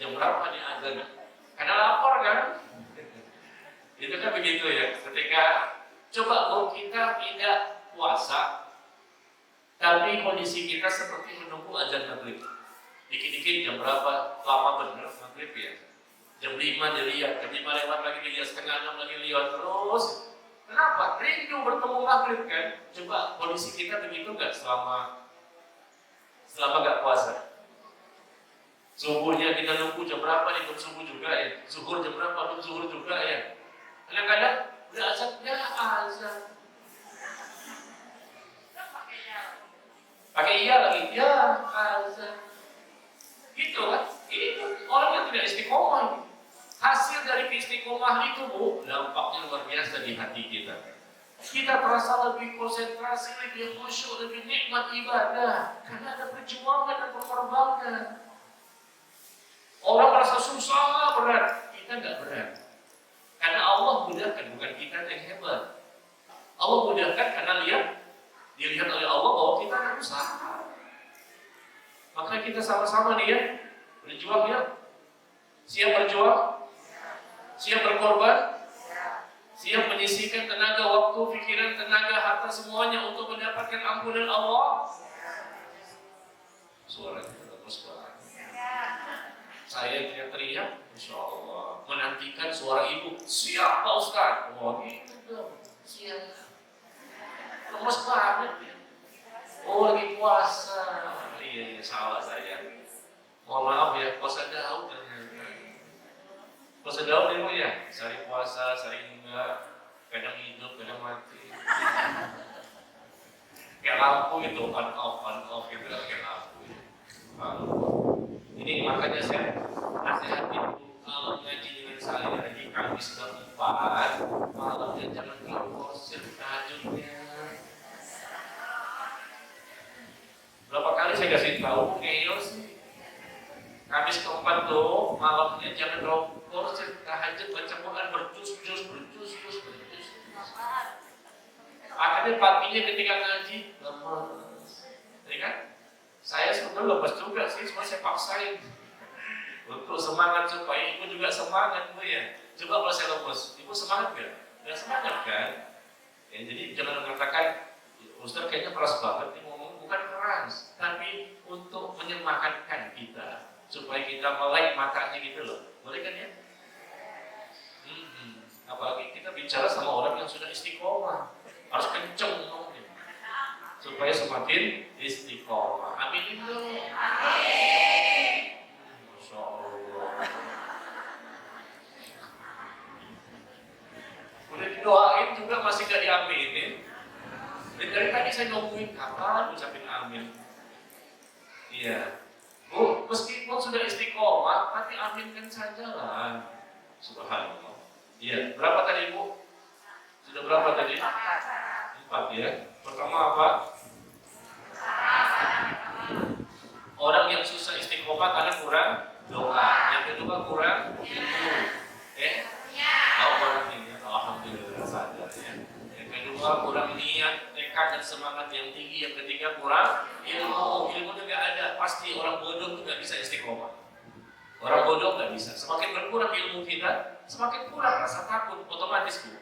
Jam berapa nih azan? Karena lapar kan? Itu kan begitu ya. Ketika coba kita tidak puasa, tapi kondisi kita seperti menunggu azan maghrib. Dikit-dikit jam berapa? Lama bener maghrib ya. Jam 5 dilihat, jam 5 lewat lagi dilihat, setengah 6 lagi lihat terus. Kenapa? Rindu bertemu maghrib kan? Coba kondisi kita begitu nggak selama nggak puasa? Subuhnya kita nunggu jam berapa nih? Jam subuh juga ya. Zuhur jam berapa? Jam zuhur juga ya. Kadang-kadang udah azan, ya azan. Pakai iya lagi, ya azan. Gitu kan? Ini orang yang tidak istiqomah. Hasil dari istiqomah itu Bu, dampaknya luar biasa di hati kita. Kita terasa lebih konsentrasi, lebih khusyuk, lebih nikmat ibadah. Karena ada perjuangan dan pengorbanan. Orang merasa susah, berat. Kita nggak berat. Karena Allah mudahkan, bukan kita yang hebat. Allah mudahkan karena dilihat oleh Allah bahwa kita ada usaha. Maka kita sama-sama nih ya, berjuang ya. Siap berjuang? Siap berkorban? Siap menyisihkan tenaga, waktu, pikiran, tenaga, harta semuanya untuk mendapatkan ampunan Allah? Suaranya bagus banget. Saya teriak-teriak, insya Allah menantikan suara ibu. Siap Pak Ustaz. Oh gitu dong, siap. Lemes banget ya. Oh lagi puasa. Iya, salah saya. Mohon maaf ya, puasa Daud ternyata. Puasa Daud itu ya, sehari puasa, sehari enggak, kadang hidup, kadang mati. Kayak lampu itu, on off gitu, kayak lampu. Ini makanya saya nasihatin kalau ngaji dengan saya di Kamis keempat, malamnya jangan terlalu forsir tahajudnya. Berapa kali saya kasih tahu, ngeyel sih. Kamis keempat tuh, malamnya jangan terlalu forsir tahajud, baca Quran berjus. Akhirnya paginya ketika ngaji, lemes. Ya kan? Saya sebetulnya lemes juga sih, cuma saya paksain untuk semangat supaya ibu juga semangat Bu ya. Coba kalau saya lemes, ibu semangat gak? Gak semangat kan? Ya, jadi jangan mengatakan Ustaz kayaknya keras banget nih ngomong, bukan keras, tapi untuk menyemangatkan kita supaya kita melek matanya gitu loh. Boleh kan ya? Apalagi kita bicara sama orang yang sudah istiqomah, harus kenceng ngomongnya supaya semakin istiqomah. Amin itu. Amin. Masya Allah. Udah didoain juga masih gak diaminin. Dan dari tadi saya nungguin kapan ucapin amin. Iya. Bu, meskipun sudah istiqomah, tapi aminkan saja lah. Subhanallah. Iya. Berapa tadi Bu? Sudah berapa tadi? 4 ya. Pertama apa? Orang yang susah istiqomah karena kurang doa. Yang kedua kurang ilmu. semangat yang tinggi, yang ketiga kurang ilmu itu nggak ada. Pasti orang bodoh itu nggak bisa istiqomah. Orang bodoh nggak bisa. Semakin berkurang ilmu kita, semakin kurang rasa takut otomatis Bu.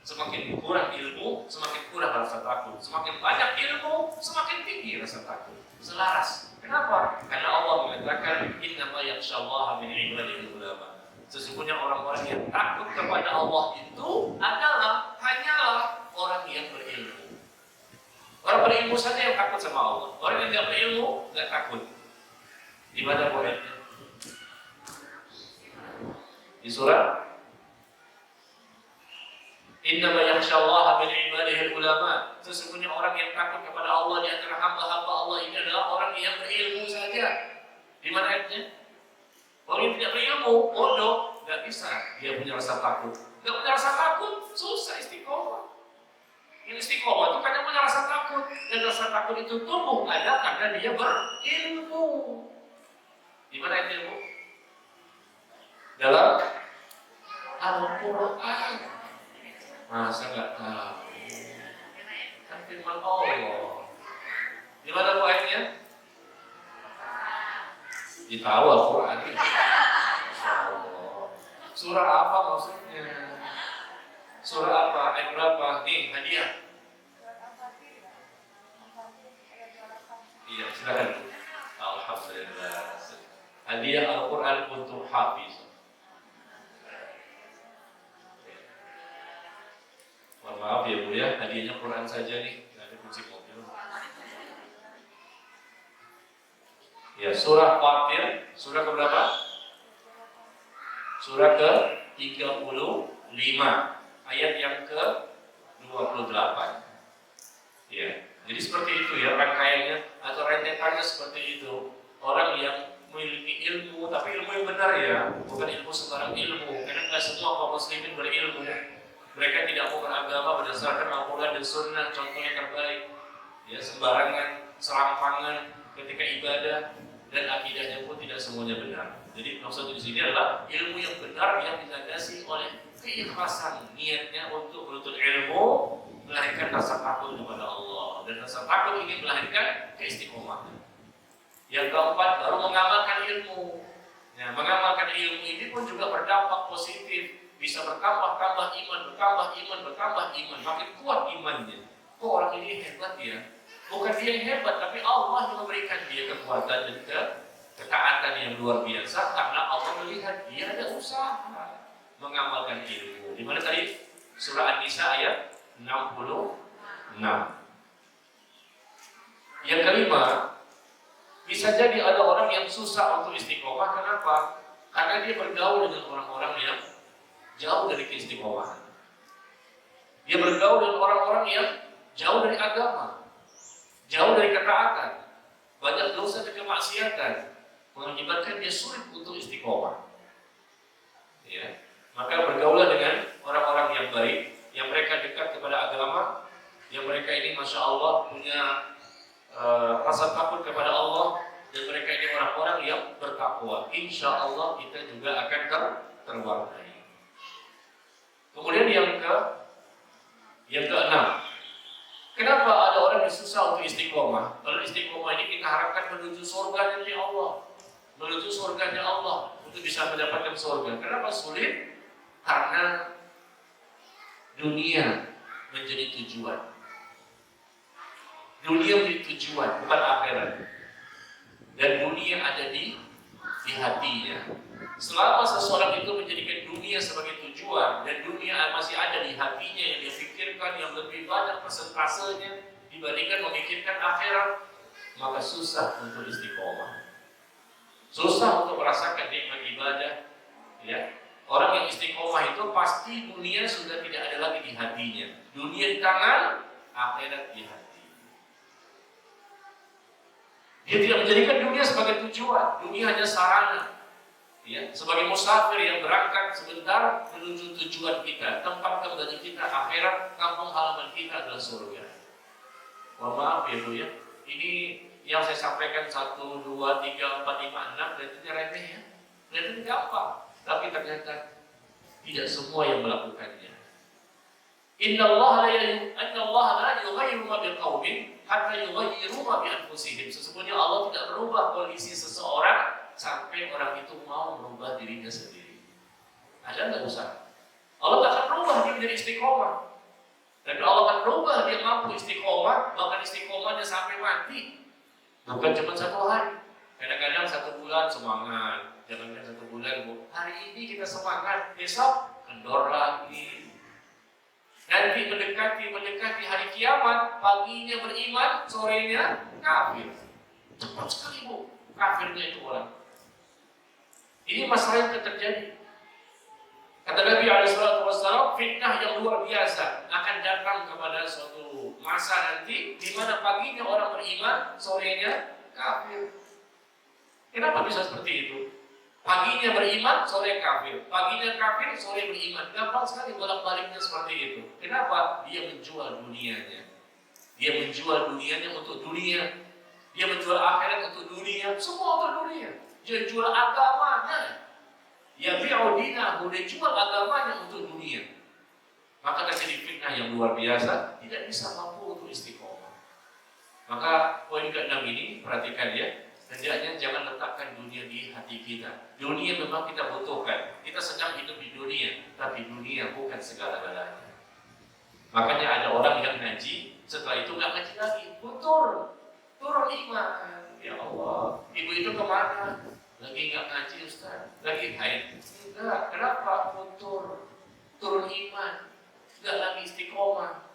Semakin kurang ilmu, semakin kurang rasa takut. Semakin banyak ilmu, semakin tinggi rasa takut. Selaras. Kenapa? Karena Allah mengatakan innama yakhsyallaha min ibadihil ulama. Sesungguhnya orang-orang yang takut kepada Allah itu hanyalah orang yang berilmu. Orang berilmu saja yang takut sama Allah. Orang yang tidak berilmu nggak takut. Di mana ayatnya? Di surah innama yakhsyallaha min ibadihil ulama. Sesungguhnya orang yang takut kepada Allah di antara hamba-hamba Allah ini adalah orang yang berilmu saja. Di mana ayatnya? Orang yang tidak berilmu, bodoh, nggak bisa dia punya rasa takut. Nggak punya rasa takut, susah istiqomah. Yang istiqomah itu karena punya rasa takut. Dan rasa takut itu tumbuh ada karena dia berilmu. Di mana ilmu? Dalam Al-Quran. Masa nggak tahu? Kan firman Allah. Di mana ayatnya? Ditahu Al-Quran. Surah apa maksudnya? Surah apa? Ayat berapa? Nih, hadiah. Iya, silakan. Alhamdulillah. Hadiah Al-Quran untuk Hafiz. Mohon maaf ya Bu ya, hadiahnya Quran saja nih. Nggak ada kunci mobil. Ya, surah Fatir, surah keberapa? Surah ke-35, ayat yang ke-28. Ya, jadi seperti itu ya rangkaiannya atau rentetannya seperti itu. Orang yang memiliki ilmu, tapi ilmu yang benar ya, bukan ilmu sembarang ilmu. Karena nggak semua kaum muslimin berilmu. Mereka tidak mau beragama berdasarkan Al-Quran dan Sunnah, contoh yang terbaik. Ya, sembarangan, serampangan ketika ibadah. Dan akidahnya pun tidak semuanya benar. Jadi maksud di sini adalah ilmu yang benar yang dilandasi oleh keikhlasan niatnya untuk menuntut ilmu, melahirkan rasa takut kepada Allah, dan rasa takut ini melahirkan keistiqomahan. Yang keempat baru mengamalkan ilmu. Ya, mengamalkan ilmu ini pun juga berdampak positif, bisa bertambah iman, makin kuat imannya. Kok orang ini hebat ya? Bukan dia yang hebat, tapi Allah yang memberikan dia kekuatan dan ketaatan yang luar biasa karena Allah melihat dia ada usaha mengamalkan ilmu. Di mana tadi surah An-Nisa ayat 66. Yang kelima, bisa jadi ada orang yang susah untuk istiqomah. Kenapa? Karena dia bergaul dengan orang-orang yang jauh dari keistiqomahan. Dia bergaul dengan orang-orang yang jauh dari agama, jauh dari ketaatan, banyak dosa dan kemaksiatan, mengakibatkan dia sulit untuk istiqomah. Ya, maka bergaulah dengan orang-orang yang baik, yang mereka dekat kepada agama, yang mereka ini masya Allah punya rasa takut kepada Allah, dan mereka ini orang-orang yang bertakwa. Insya Allah kita juga akan terwarnai. Kemudian yang keenam. Kenapa ada orang yang susah untuk istiqomah? Kalau istiqomah ini kita harapkan menuju surga dari Allah, menuju surganya Allah untuk bisa mendapatkan surga. Kenapa sulit? Karena dunia menjadi tujuan. Dunia menjadi tujuan, bukan akhirat. Dan dunia ada di hatinya. Selama seseorang itu menjadikan dunia sebagai tujuan dan dunia masih ada di hatinya yang dia pikirkan yang lebih banyak persentasenya dibandingkan memikirkan akhirat, maka susah untuk istiqomah, susah untuk merasakan nikmat ibadah. Ya, orang yang istiqomah itu pasti dunia sudah tidak ada lagi di hatinya. Dunia di tangan, akhirat di hati. Dia tidak menjadikan dunia sebagai tujuan, dunia hanya sarana. Ya, sebagai musafir yang berangkat sebentar menuju tujuan kita, tempat kembali kita akhirat, kampung halaman kita adalah surga. Mohon maaf ya Bu ya, ini yang saya sampaikan 1, 2, 3, 4, 5, 6 kelihatannya remeh ya, kelihatannya gampang, tapi ternyata tidak semua yang melakukannya. Inna Allah la yughayyiru ma biqaumin hatta yughayyiru ma bi anfusihim. Sesungguhnya Allah tidak merubah kondisi seseorang sampai orang itu mau merubah dirinya sendiri. Ada nggak usah? Allah tak akan merubah dia menjadi istiqomah. Tapi Allah akan merubah dia mampu istiqomah, bahkan istiqomahnya sampai mati. Bukan cuma 1 hari. Kadang-kadang 1 bulan semangat, jangan 1 bulan Bu. Hari ini kita semangat, besok kendor lagi. Nanti mendekati hari kiamat, paginya beriman, sorenya kafir. Cepat sekali Bu, kafirnya itu orang. Ini masalah yang terjadi. Kata Nabi SAW, fitnah yang luar biasa akan datang kepada suatu masa nanti di mana paginya orang beriman, sorenya kafir. Kenapa bisa seperti itu? Paginya beriman, sore kafir. Paginya kafir, sore beriman. Gampang sekali bolak-baliknya seperti itu. Kenapa? Dia menjual dunianya. Dia menjual dunianya untuk dunia. Dia menjual akhirat untuk dunia. Semua untuk dunia. Dia jual agamanya. Ya bi'udinahu, dia jual agamanya untuk dunia. Maka terjadi fitnah yang luar biasa, tidak bisa mampu untuk istiqomah. Maka poin ke-6 ini, perhatikan ya, hendaknya jangan letakkan dunia di hati kita. Dunia memang kita butuhkan. Kita sedang hidup di dunia, tapi dunia bukan segala-galanya. Makanya ada orang yang ngaji, setelah itu nggak ngaji lagi, turun iman. Ya Allah, ibu itu kemana? Lagi nggak ngaji Ustaz, lagi haid. Enggak, kenapa? Turun iman, nggak lagi istiqomah.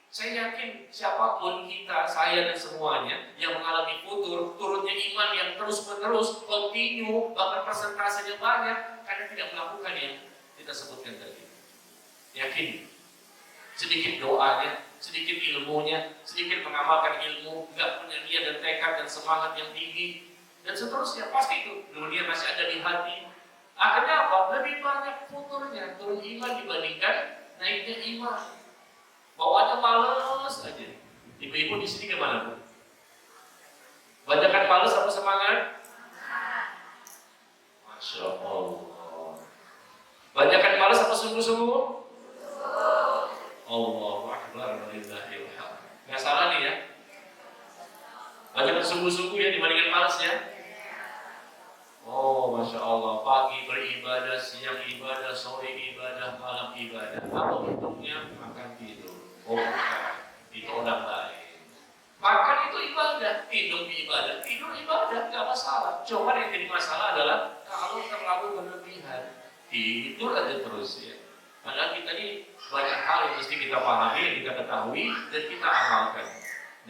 Saya yakin siapapun kita, saya dan semuanya yang mengalami turunnya iman yang terus-menerus, kontinu, bahkan persentasenya banyak, karena tidak melakukan yang kita sebutkan tadi. Yakin, sedikit doanya, sedikit ilmunya, sedikit mengamalkan ilmu, nggak punya niat dan tekad dan semangat yang tinggi, dan seterusnya, pasti itu dunia masih ada di hati. Akhirnya apa? Lebih banyak futurnya, turun iman dibandingkan naiknya iman. Bawaannya males aja. Ibu-ibu di sini gimana Bu? Banyakan males apa semangat? Masya Allah. Banyakan males apa sungguh-sungguh? Allahu Akbar, walillahil hamd. Nggak salah nih ya. Banyakan sungguh-sungguh ya dibandingkan males ya. Oh, Masya Allah, pagi beribadah, siang ibadah, sore ibadah, malam ibadah. Apa bentuknya? Makan tidur. Oh, bukan. Itu orang lain. Makan itu ibadah, tidur ibadah, tidur ibadah, tidak masalah. Cuma yang jadi masalah adalah kalau terlalu berlebihan, tidur aja terus ya. Padahal kita ini banyak hal yang mesti kita pahami, yang kita ketahui, dan kita amalkan.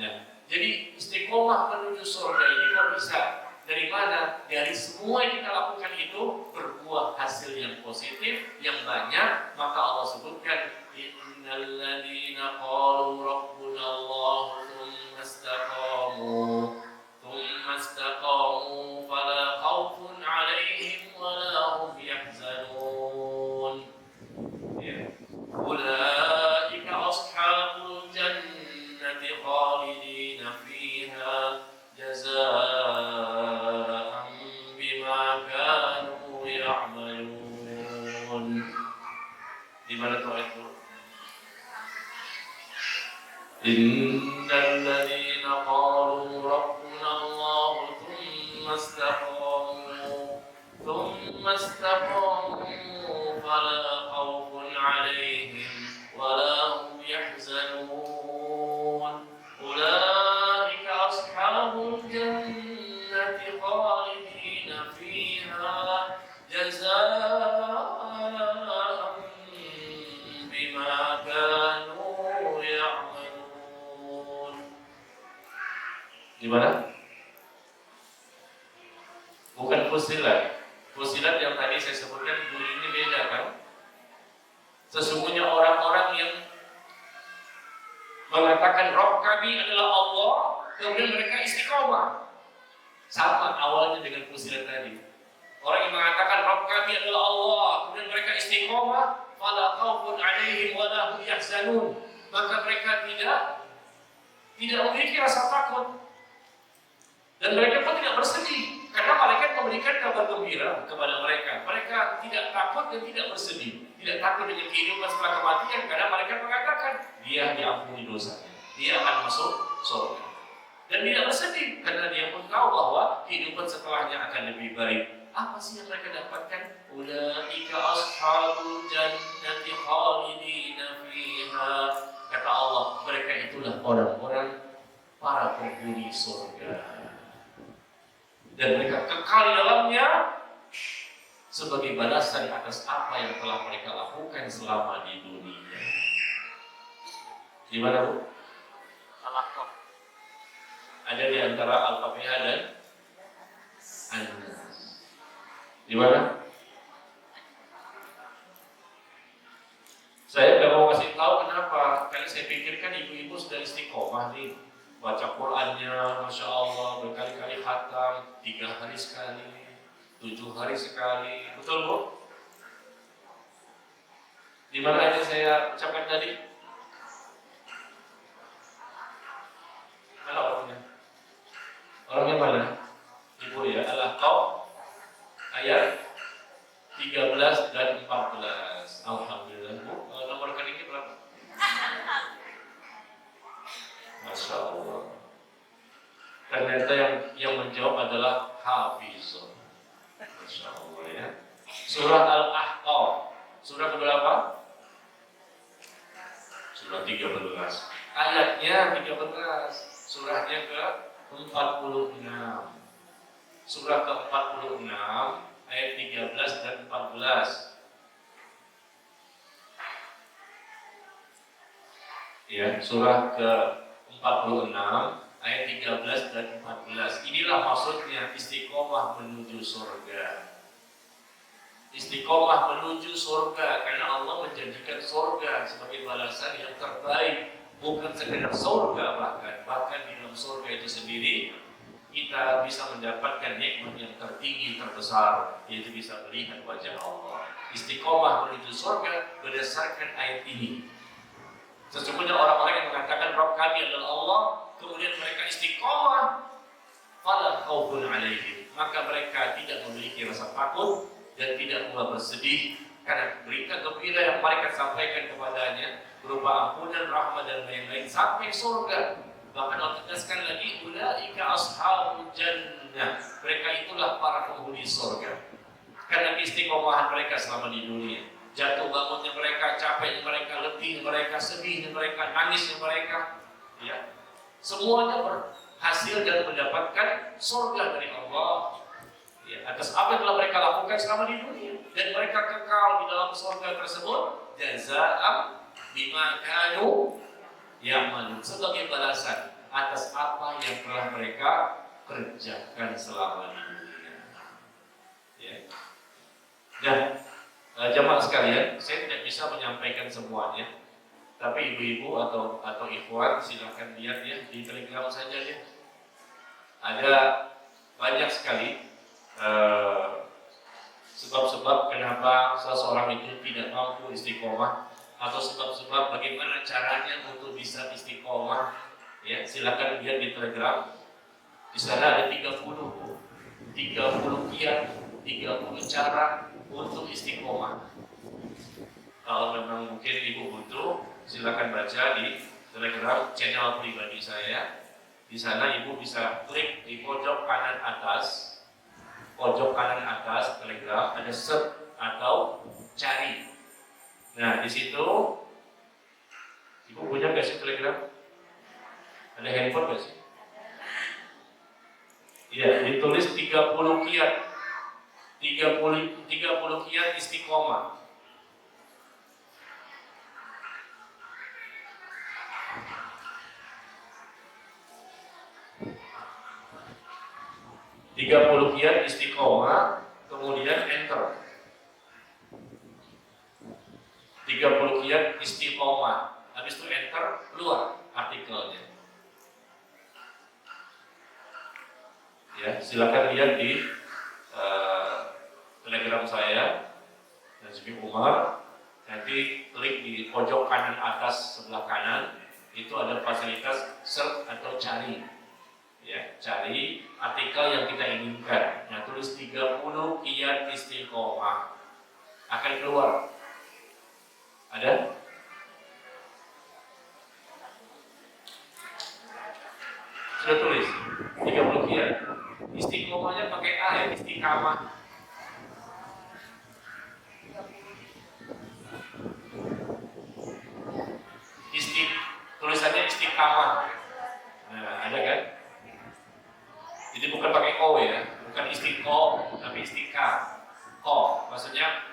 Nah, jadi istiqomah menuju surga ini kalau bisa. Dari mana? Dari semua yang kita lakukan itu berbuah hasil yang positif, yang banyak. Maka Allah sebutkan, Innal ladzina qalu rabbuna Allah tsumma istaqamu fala khaufun 'alaihim wala hum yahzanun. Ya. Ulaika ashabul jannati khalidina fiha jazaa'an bima kanu ya'malun. Di mana tuh itu? Innal ladzina qalu rabbuna Allah tsumma istaqamu fala khaufun 'alaihim wala hum yahzanun. Ulaika ashabul jannati khalidina fiha jazaa'an bima kanu ya'malun. Gimana? Bukan fusilat. Fusilat yang tadi saya sebutkan bunyinya beda kan? Sesungguhnya orang-orang yang mengatakan Rabb kami adalah Allah, kemudian mereka istiqomah. Sama awalnya dengan fusilat tadi. Orang yang mengatakan Rabb kami adalah Allah, kemudian mereka istiqomah, fala khaufun 'alaihim wala hum yahzanun. Maka mereka tidak memiliki rasa takut. Dan mereka pun tidak bersedih, karena malaikat memberikan kabar gembira kepada mereka. Mereka tidak takut dan tidak bersedih. tidak takut dengan kehidupan setelah kematian karena mereka mengatakan dia diampuni dosanya, dia akan masuk surga. Dan tidak bersedih karena dia pun tahu bahwa kehidupan setelahnya akan lebih baik. Apa sih yang mereka dapatkan? Ulaika ashabul jannati khalidina fiha. Kata Allah, mereka itulah orang-orang para penghuni surga. Dan mereka kekal di dalamnya sebagai balasan atas apa yang telah mereka lakukan selama di dunia. Gimana, Bu? Al-Ahqaf. Ada di antara Al-Fatihah dan An-Nas. Di mana? Saya nggak mau kasih tahu kenapa, karena saya pikirkan ibu-ibu sudah istiqomah nih, baca Qurannya, masya Allah, berkali-kali khatam, 3 hari sekali, 7 hari sekali, betul Bu? Di mana aja saya ucapkan tadi? Mana orangnya? Orangnya mana? Ibu ya, Al-Ahqaf ayat 13 dan 14. Alhamdulillah. Bu, nomor rekeningnya berapa? Masya Allah. Ternyata yang menjawab adalah Hafizun. Masya Allah ya. Surah Al-Ahqaf. Surah keberapa? Surah 13. Ayatnya 13. Surahnya ke 46. Surah ke-46 ayat 13 dan 14. Ya, surah ke-46 ayat 13 dan 14. Inilah maksudnya istiqomah menuju surga. Istiqomah menuju surga karena Allah menjanjikan surga sebagai balasan yang terbaik, bukan sekedar surga, bahkan di dalam surga itu sendiri kita bisa mendapatkan nikmat yang tertinggi, terbesar, yaitu bisa melihat wajah Allah. Istiqomah menuju surga berdasarkan ayat ini. Sesungguhnya orang-orang yang mengatakan Rabb kami adalah Allah, kemudian mereka istiqomah, fala khaufun alaihim, maka mereka tidak memiliki rasa takut dan tidak pula bersedih karena berita gembira yang mereka sampaikan kepadanya berupa ampunan, rahmat dan lain-lain sampai surga. Bahkan Allah tegaskan lagi, ulaika ashabul jannah, mereka itulah para penghuni surga. Karena istiqomahan mereka selama di dunia, jatuh bangunnya mereka, capeknya mereka, letihnya mereka, sedihnya mereka, nangisnya mereka, ya, semuanya berhasil dan mendapatkan surga dari Allah. Ya, atas apa yang telah mereka lakukan selama di dunia, dan mereka kekal di dalam surga tersebut, jazaa'an bima kanu ya'malun, sebagai balasan atas apa yang telah mereka kerjakan selama di dunia. Ya. Dan jamaah sekalian, saya tidak bisa menyampaikan semuanya, tapi ibu-ibu atau ikhwan silakan lihat ya di Telegram saja ya. Ada banyak sekali sebab-sebab kenapa seseorang itu tidak mampu istiqomah, atau sebab-sebab bagaimana caranya untuk bisa istiqomah. Ya, silakan lihat di Telegram. Di sana ada 30 kiat, 30 cara untuk istiqomah. Kalau memang mungkin ibu butuh, silakan baca di Telegram channel pribadi saya. Di sana ibu bisa klik di pojok kanan atas Telegram, ada search atau cari. Nah, di situ ibu punya nggak sih Telegram? Ada handphone nggak sih? Iya, ditulis 30 kiat. 30 kiat istiqomah. Kiat istiqomah, kemudian enter. 30 kiat istiqomah. Habis itu enter, keluar artikelnya. Ya, silakan lihat di Telegram saya dan Nazmi Umar. Nanti klik di pojok kanan atas sebelah kanan, itu ada fasilitas search atau cari. Ya, cari artikel yang kita inginkan. Nah, tulis 30 kiat istiqomah, akan keluar Ada? Sudah tulis 30 kiat. Istiqomahnya pakai A ya, istiqamah. Tulisannya istiqamah. Nah, ada kan? Jadi bukan pakai O ya, bukan istiqo, tapi istiqam. O, maksudnya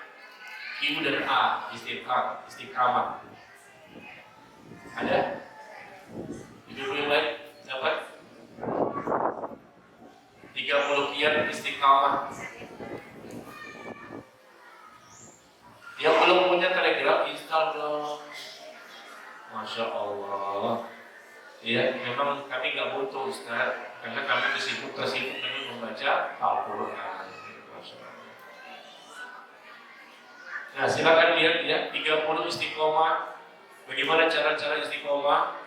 Q dan A, istiqamah. Ada? Ibu yang lain dapat? 30 kiat istiqamah. Yang belum punya Telegram, install dong. Masya Allah. Ya, memang kami nggak butuh Ustaz, karena kami tersibuk dengan membaca Al-Quran. Masya Allah. Nah, silakan lihat ya, 30 istiqomah. Bagaimana cara-cara istiqomah?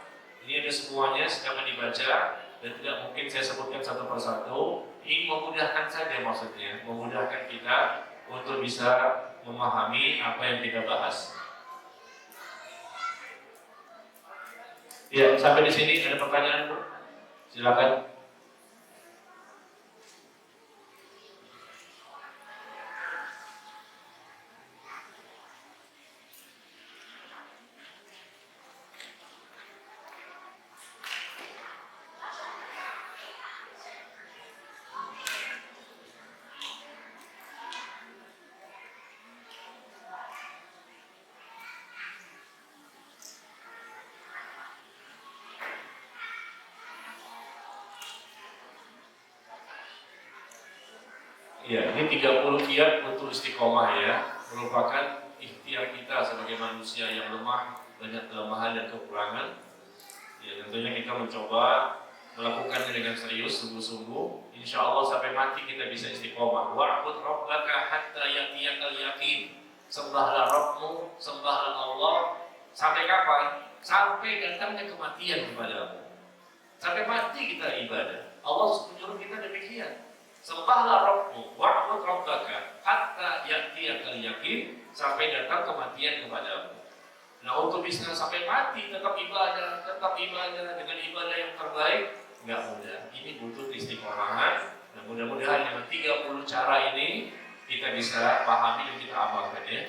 Ini ada semuanya, silakan dibaca. Dan tidak mungkin saya sebutkan satu persatu. Ini memudahkan saja maksudnya, memudahkan kita untuk bisa memahami apa yang kita bahas. Ya, sampai di sini ada pertanyaan, Bu? Silakan. Ya, ini 30 kiat untuk istiqomah ya, merupakan ikhtiar kita sebagai manusia yang lemah, banyak kelemahan dan kekurangan. Ya, tentunya kita mencoba melakukannya dengan serius, sungguh-sungguh. Insya Allah sampai mati kita bisa istiqomah. Wa'bud rabbaka hatta ya'tiyakal yaqin. Sembahlah Rabbmu, sembahlah Allah. Sampai kapan? Sampai datangnya kematian kepadamu. Sampai mati kita ibadah. Allah menyuruh kita demikian. Sembahlah Rabbmu, wa'bud rabbaka hatta ya'tiyakal yaqin, sampai datang kematian kepadamu. Nah, untuk bisa sampai mati tetap ibadah dengan ibadah yang terbaik nggak mudah. Ini butuh istiqomahan. Nah, mudah-mudahan dengan 30 cara ini kita bisa pahami dan kita amalkan ya.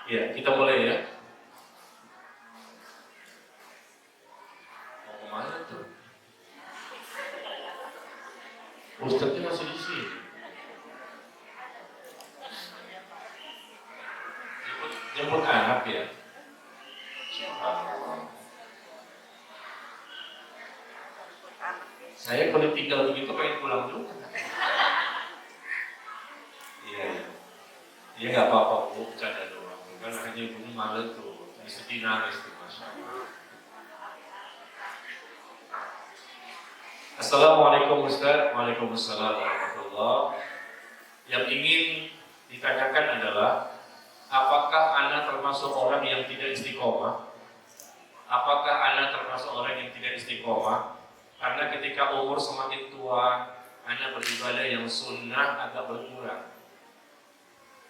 Ya, kita mulai ya. Mau kemana tuh? Ustadznya masih di sini. Jemput anak ya. Saya kalau tinggal begitu pengen pulang juga. Iya. Iya nggak apa-apa, Bu, bercanda doang. Kan hanya ibunya malu tuh, sedih nangis tuh, Masya Allah. Assalamualaikum Ustaz. Waalaikumsalam warahmatullahi. Yang ingin ditanyakan adalah, apakah Anda termasuk orang yang tidak istiqomah? Apakah Anda termasuk orang yang tidak istiqomah? Karena ketika umur semakin tua, Anda beribadah yang sunnah agak berkurang.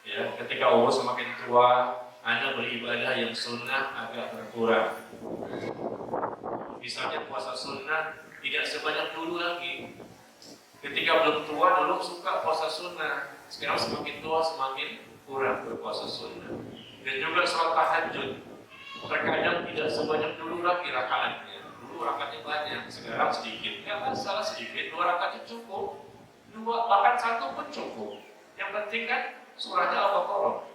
Ya, ketika umur semakin tua, Anda beribadah yang sunnah agak berkurang. Misalnya puasa sunnah tidak sebanyak dulu lagi. Ketika belum tua dulu suka puasa sunnah, sekarang semakin tua semakin kurang berpuasa sunnah. Dan juga sholat tahajud, terkadang tidak sebanyak dulu lagi rakaatnya. Dulu rakaatnya banyak, sekarang sedikit. Nggak masalah sedikit, 2 rakaatnya cukup, 2 bahkan 1 pun cukup. Yang penting kan surahnya Al-Baqarah.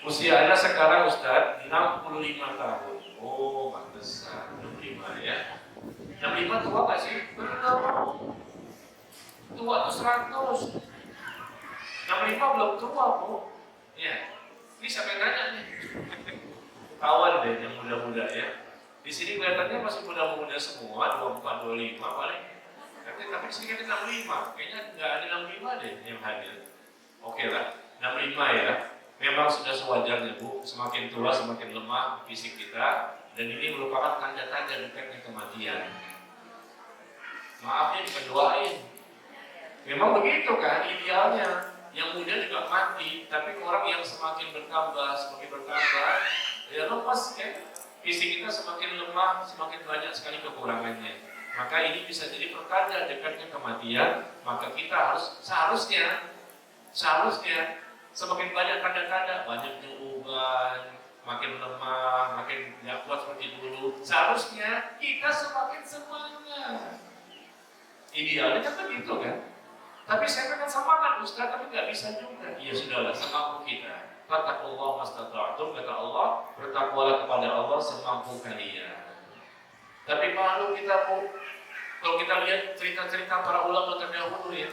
Usia Anda sekarang Ustaz 65 tahun. Oh, pantesan 65 ya. 65 tua gak sih? Belum. Tua tuh 100. 65 belum tua, Bu. Ya. Ini siapa yang nanya nih? Kawan deh yang muda-muda ya. Di sini kelihatannya masih muda-muda semua, 24, 25 paling. Tapi di sini kan 65, kayaknya nggak ada 65 deh yang hadir. Oke lah, 65 ya. Memang sudah sewajarnya Bu, semakin tua semakin lemah fisik kita, dan ini merupakan tanda-tanda dekatnya kematian. Maaf ya, bukan doain. Memang begitu kan idealnya. Yang muda juga mati, tapi orang yang semakin bertambah, ya lepas kan. Fisik kita semakin lemah, semakin banyak sekali kekurangannya. Maka ini bisa jadi pertanda dekatnya kematian. Maka kita harus seharusnya semakin banyak tanda-tanda, banyaknya uban, makin lemah, makin tidak kuat seperti dulu. Seharusnya kita semakin semangat. Idealnya kan begitu kan? Tapi saya pengen semangat Ustaz, tapi nggak bisa juga. Ya sudahlah, semampu kita. Fattaqullaha mastata'tum, kata Allah, bertakwalah kepada Allah semampu kalian. Tapi malu kita Bu, kalau kita lihat cerita-cerita para ulama terdahulu ya,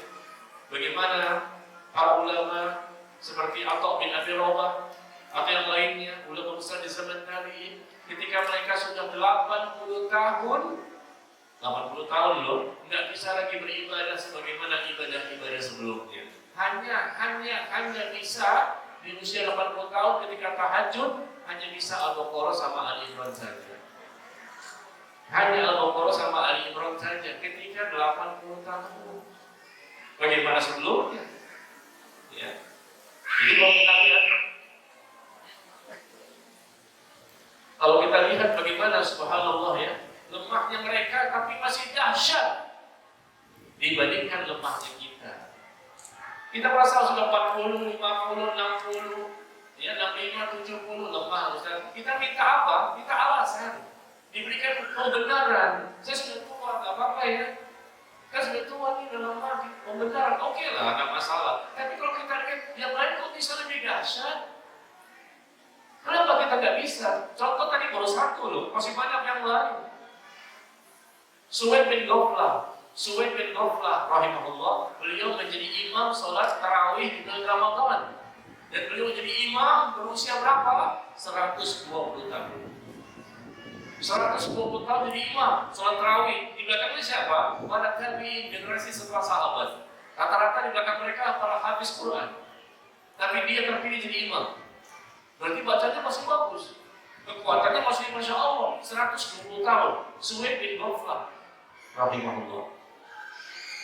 bagaimana para ulama seperti Atha bin Abi Rabah atau yang lainnya, ulama besar di zaman tabi'in, ketika mereka sudah 80 tahun loh, nggak bisa lagi beribadah sebagaimana ibadah-ibadah sebelumnya. Hanya bisa di usia 80 tahun ketika tahajud hanya bisa Al-Baqarah sama Ali Imran saja. Hanya Al-Baqarah sama Ali Imran saja ketika 80 tahun. Bagaimana sebelumnya? Ya. Jadi kalau kita lihat bagaimana subhanallah ya, lemahnya mereka tapi masih dahsyat dibandingkan lemahnya kita. Kita merasa sudah 40, 50, 60, ya 65, 70 lemah Ustaz. Kita minta apa? Minta alasan. Diberikan pembenaran. Saya sudah tua, nggak apa-apa ya. Kan sudah tua nih, udah lemah. Pembenaran, oke lah, nggak masalah. Tapi kalau kita lihat yang lain kok bisa lebih dahsyat? Kenapa kita nggak bisa? Contoh tadi baru satu loh, masih banyak yang lain. Suwaid bin Ghaflah rahimahullah, beliau menjadi imam sholat tarawih di bulan Ramadan. Dan beliau menjadi imam berusia berapa? 120 tahun. 120 tahun jadi imam sholat tarawih. Di belakangnya siapa? Para tabi'in, generasi setelah sahabat. Rata-rata di belakang mereka para hafiz Quran. Tapi dia terpilih jadi imam. Berarti bacanya masih bagus. Kekuatannya masih Masya Allah. 120 tahun. Suwaid bin Ghaflah rahimahullah.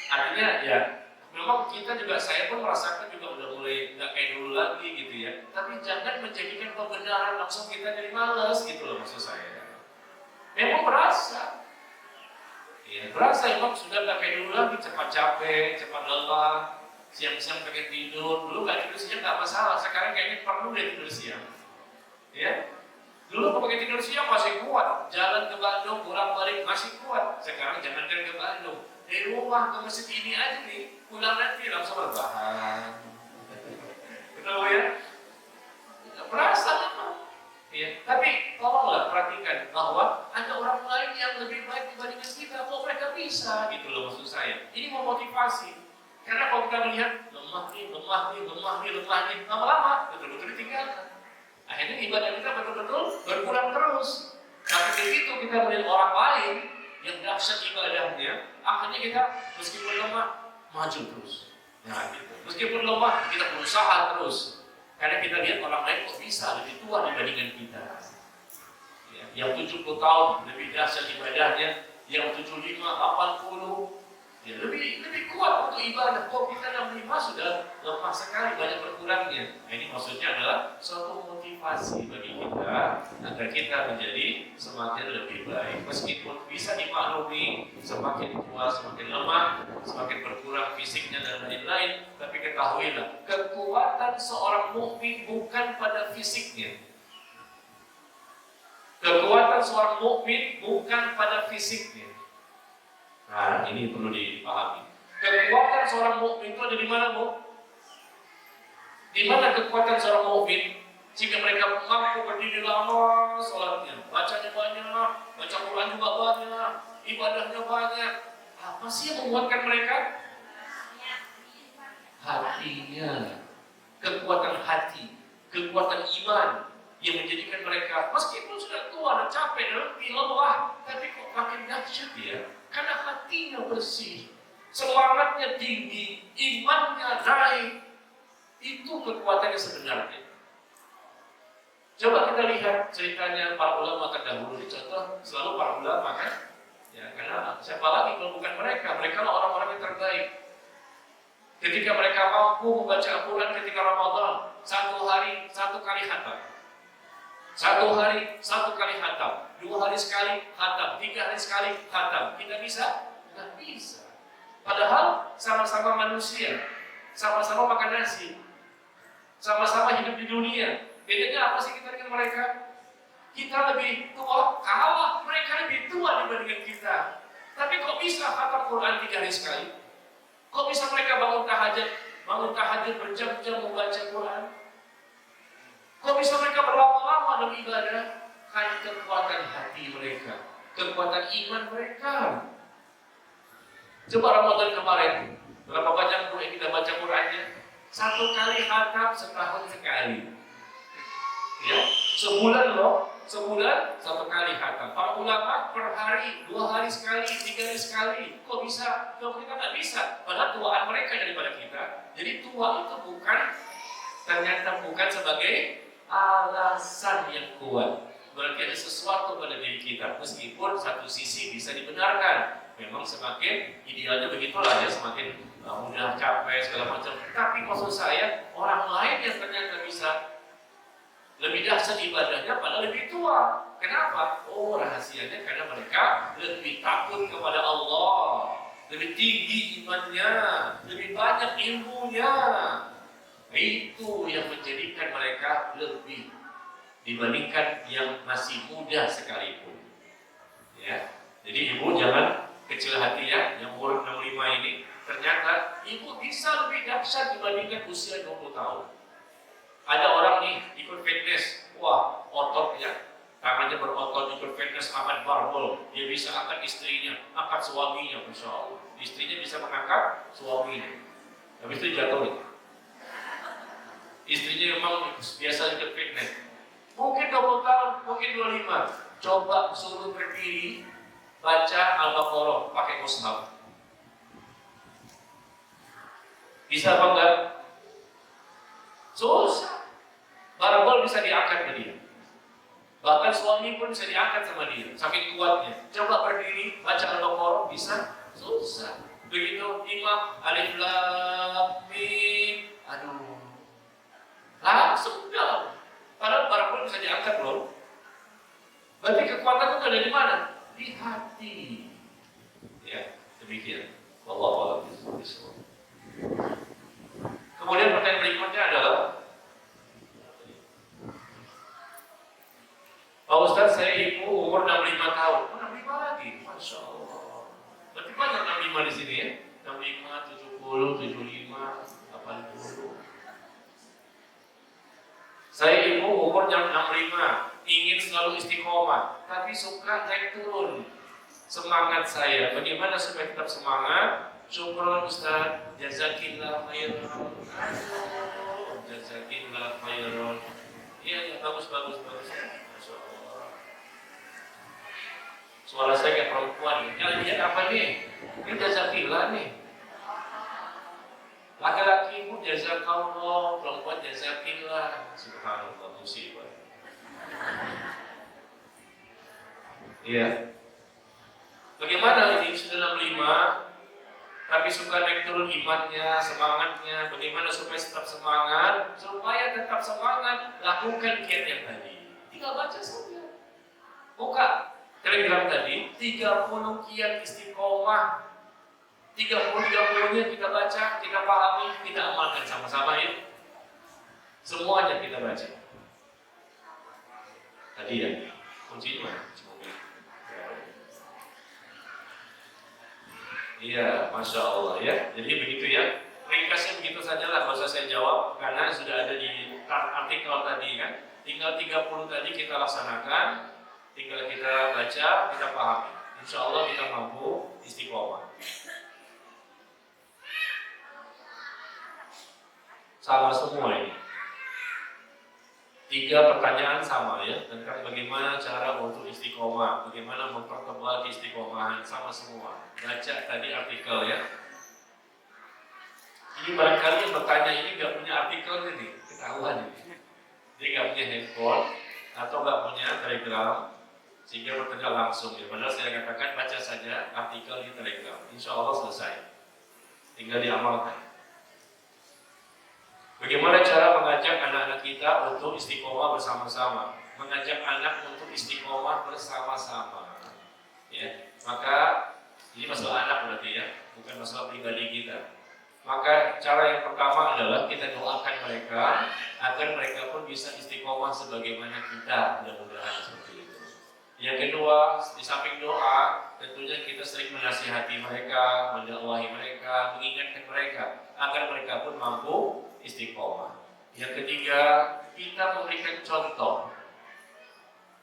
Artinya ya, memang kita juga, saya pun merasakan juga udah mulai nggak kayak dulu lagi gitu ya. Tapi jangan menjadikan pembenaran langsung kita jadi malas gitu loh maksud saya. Memang berasa, ya berasa memang sudah nggak kayak dulu lagi, cepat capek, cepat lelah, siang-siang pengen tidur. Dulu nggak tidur siang nggak masalah, sekarang kayaknya perlu deh tidur siang. Ya, dulu kalau tidur siang masih kuat, jalan ke Bandung bolak-balik masih kuat. Sekarang jangankan ke Bandung, dari rumah ke masjid ini aja nih, pulang nanti langsung rebahan. Betul ya? Berasa memang. Ya, tapi tolonglah perhatikan bahwa ada orang lain yang lebih baik dibandingkan kita. Kok mereka bisa gitu loh maksud saya. Ini memotivasi. Karena kalau kita melihat lemah nih, lama-lama betul-betul ditinggalkan. Akhirnya ibadah kita betul-betul berkurang terus. Tapi begitu kita melihat orang lain yang dahsyat ibadahnya, akhirnya kita meskipun lemah maju terus. Nah, gitu. Meskipun lemah kita berusaha terus. Karena kita lihat orang lain kok bisa lebih tua dibandingkan kita. Ya, yang 70 tahun lebih dahsyat ibadahnya, yang 75, 80 ya lebih kuat untuk ibadah. Kok kita 65 sudah lemah sekali, banyak berkurangnya. Nah, ini maksudnya adalah suatu motivasi bagi kita agar kita menjadi semakin lebih baik. Meskipun bisa dimaklumi semakin tua, semakin lemah, semakin berkurang fisiknya dan lain-lain, tapi ketahuilah kekuatan seorang mukmin bukan pada fisiknya. Kekuatan seorang mukmin bukan pada fisiknya. Nah, ini perlu dipahami. Kekuatan seorang mukmin itu ada di mana, Bu? Di mana kekuatan seorang mukmin? Jika mereka mampu berdiri lama sholatnya, bacanya banyak, baca Quran juga banyak, ibadahnya banyak. Apa sih yang menguatkan mereka? Hatinya, kekuatan hati, kekuatan iman. yang menjadikan mereka meskipun sudah tua dan capek dan letih lelah, tapi kok makin dahsyat ya? Karena hatinya bersih, semangatnya tinggi, imannya naik. Itu kekuatannya sebenarnya. Coba kita lihat ceritanya para ulama terdahulu. Contoh selalu para ulama kan? Ya, karena siapa lagi kalau bukan mereka? Mereka lah orang-orang yang terbaik. Ketika mereka mampu membaca Al-Quran ketika Ramadan, satu hari satu kali khatam, satu hari satu kali khatam, 2 hari sekali khatam, 3 hari sekali khatam. Kita bisa? Tidak bisa. Padahal sama-sama manusia, sama-sama makan nasi, sama-sama hidup di dunia. Bedanya apa sih kita dengan mereka? Kita lebih tua, kalah. Mereka lebih tua dibandingkan kita. Tapi kok bisa khatam Quran 3 hari sekali? Kok bisa mereka bangun tahajud berjam-jam membaca Quran? Kok bisa mereka berlama-lama dalam ibadah? Karena kekuatan hati mereka, kekuatan iman mereka. Coba Ramadan kemarin, berapa banyak yang kita baca Qurannya? 1 kali khatam setahun sekali. Ya, sebulan loh, sebulan 1 kali khatam. Para ulama per hari, 2 hari sekali, 3 hari sekali. Kok bisa? Kalau kita nggak bisa. Padahal tuaan mereka daripada kita. Jadi tua itu ternyata bukan sebagai alasan yang kuat. Berarti ada sesuatu pada diri kita. Meskipun satu sisi bisa dibenarkan. Memang semakin idealnya begitulah ya, semakin mudah capek segala macam. Tapi maksud saya orang lain yang ternyata bisa lebih dahsyat ibadahnya padahal lebih tua. Kenapa? Oh, rahasianya karena mereka lebih takut kepada Allah, lebih tinggi imannya, lebih banyak ilmunya. Itu yang menjadikan mereka lebih dibandingkan yang masih muda sekalipun. Ya. Jadi ibu jangan kecil hati ya, yang umur 65 ini. Ternyata ibu bisa lebih dahsyat dibandingkan usia 20 tahun. Ada orang nih ikut fitness, wah otot ya, tangannya berotot ikut fitness, angkat barbel, dia bisa angkat istrinya, angkat suaminya, Masya Allah. Istrinya bisa mengangkat suaminya, habis itu jatuh nih. Istrinya memang biasa ikut fitness, mungkin 20 tahun, mungkin 25, coba suruh berdiri, baca Al-Baqarah pakai mushaf. Bisa apa enggak? Susah. Barbel bisa diangkat ke dia. Bahkan suami pun bisa diangkat sama dia, saking kuatnya. Coba berdiri, baca Al-Baqarah, bisa? Susah. Begitu imam, alif lam mim, aduh, langsung down. Padahal barbel bisa diangkat loh. Berarti kekuatan itu ada di mana? Di hati. Ya, demikian. Wallahu a'lam bishawab. Kemudian pertanyaan berikutnya adalah, Pak Ustaz, saya ibu umur 65 tahun. 65 lagi? Masya Allah. Berarti banyak 65 di sini ya? 65, 70, 75, 80. Saya ibu umurnya 65, ingin selalu istiqomah, tapi suka naik turun semangat saya. Bagaimana supaya tetap semangat? Syukur Ustaz, jazakillah khairan. Jazakillah khairan. Iya, bagus. Suara saya kayak perempuan. Ya, lihat apa nih? Ini jazakillah nih. Laki-laki pun jazakallah, perempuan jazakillah. Subhanallah, musibah. Iya. Bagaimana ini sudah 65, tapi suka naik turun imannya, semangatnya. Bagaimana supaya tetap semangat? Supaya tetap semangat, lakukan kiat yang tadi. Tinggal baca saja. Buka Telegram tadi, 30 kiat istiqomah. 30-30-nya kita baca, kita pahami, kita amalkan sama-sama ya. Semuanya kita baca. Tadi ya, kuncinya mana? Iya, Masya Allah ya. Jadi begitu ya. Ringkasnya begitu saja lah, gak usah saya jawab karena sudah ada di artikel tadi kan. Tinggal 30 tadi kita laksanakan, tinggal kita baca, kita pahami. Insya Allah kita mampu istiqomah. Sama semua ini. Tiga pertanyaan sama ya, tentang bagaimana cara untuk istiqomah, bagaimana mempertebal istiqomahan, sama semua. Baca tadi artikel ya. Ini barangkali yang bertanya ini nggak punya artikelnya nih, ketahuan ini. Dia nggak punya handphone atau nggak punya Telegram, sehingga bertanya langsung ya. Padahal saya katakan baca saja artikel di Telegram, insya Allah selesai. Tinggal diamalkan. Bagaimana cara mengajak anak-anak kita untuk istiqomah bersama-sama? Mengajak anak untuk istiqomah bersama-sama. Ya, maka ini masalah anak berarti ya, bukan masalah pribadi kita. Maka cara yang pertama adalah kita doakan mereka agar mereka pun bisa istiqomah sebagaimana kita, mudah-mudahan seperti itu. Yang kedua, di samping doa, tentunya kita sering menasihati mereka, mendakwahi mereka, mengingatkan mereka agar mereka pun mampu istiqomah. Yang ketiga, kita memberikan contoh.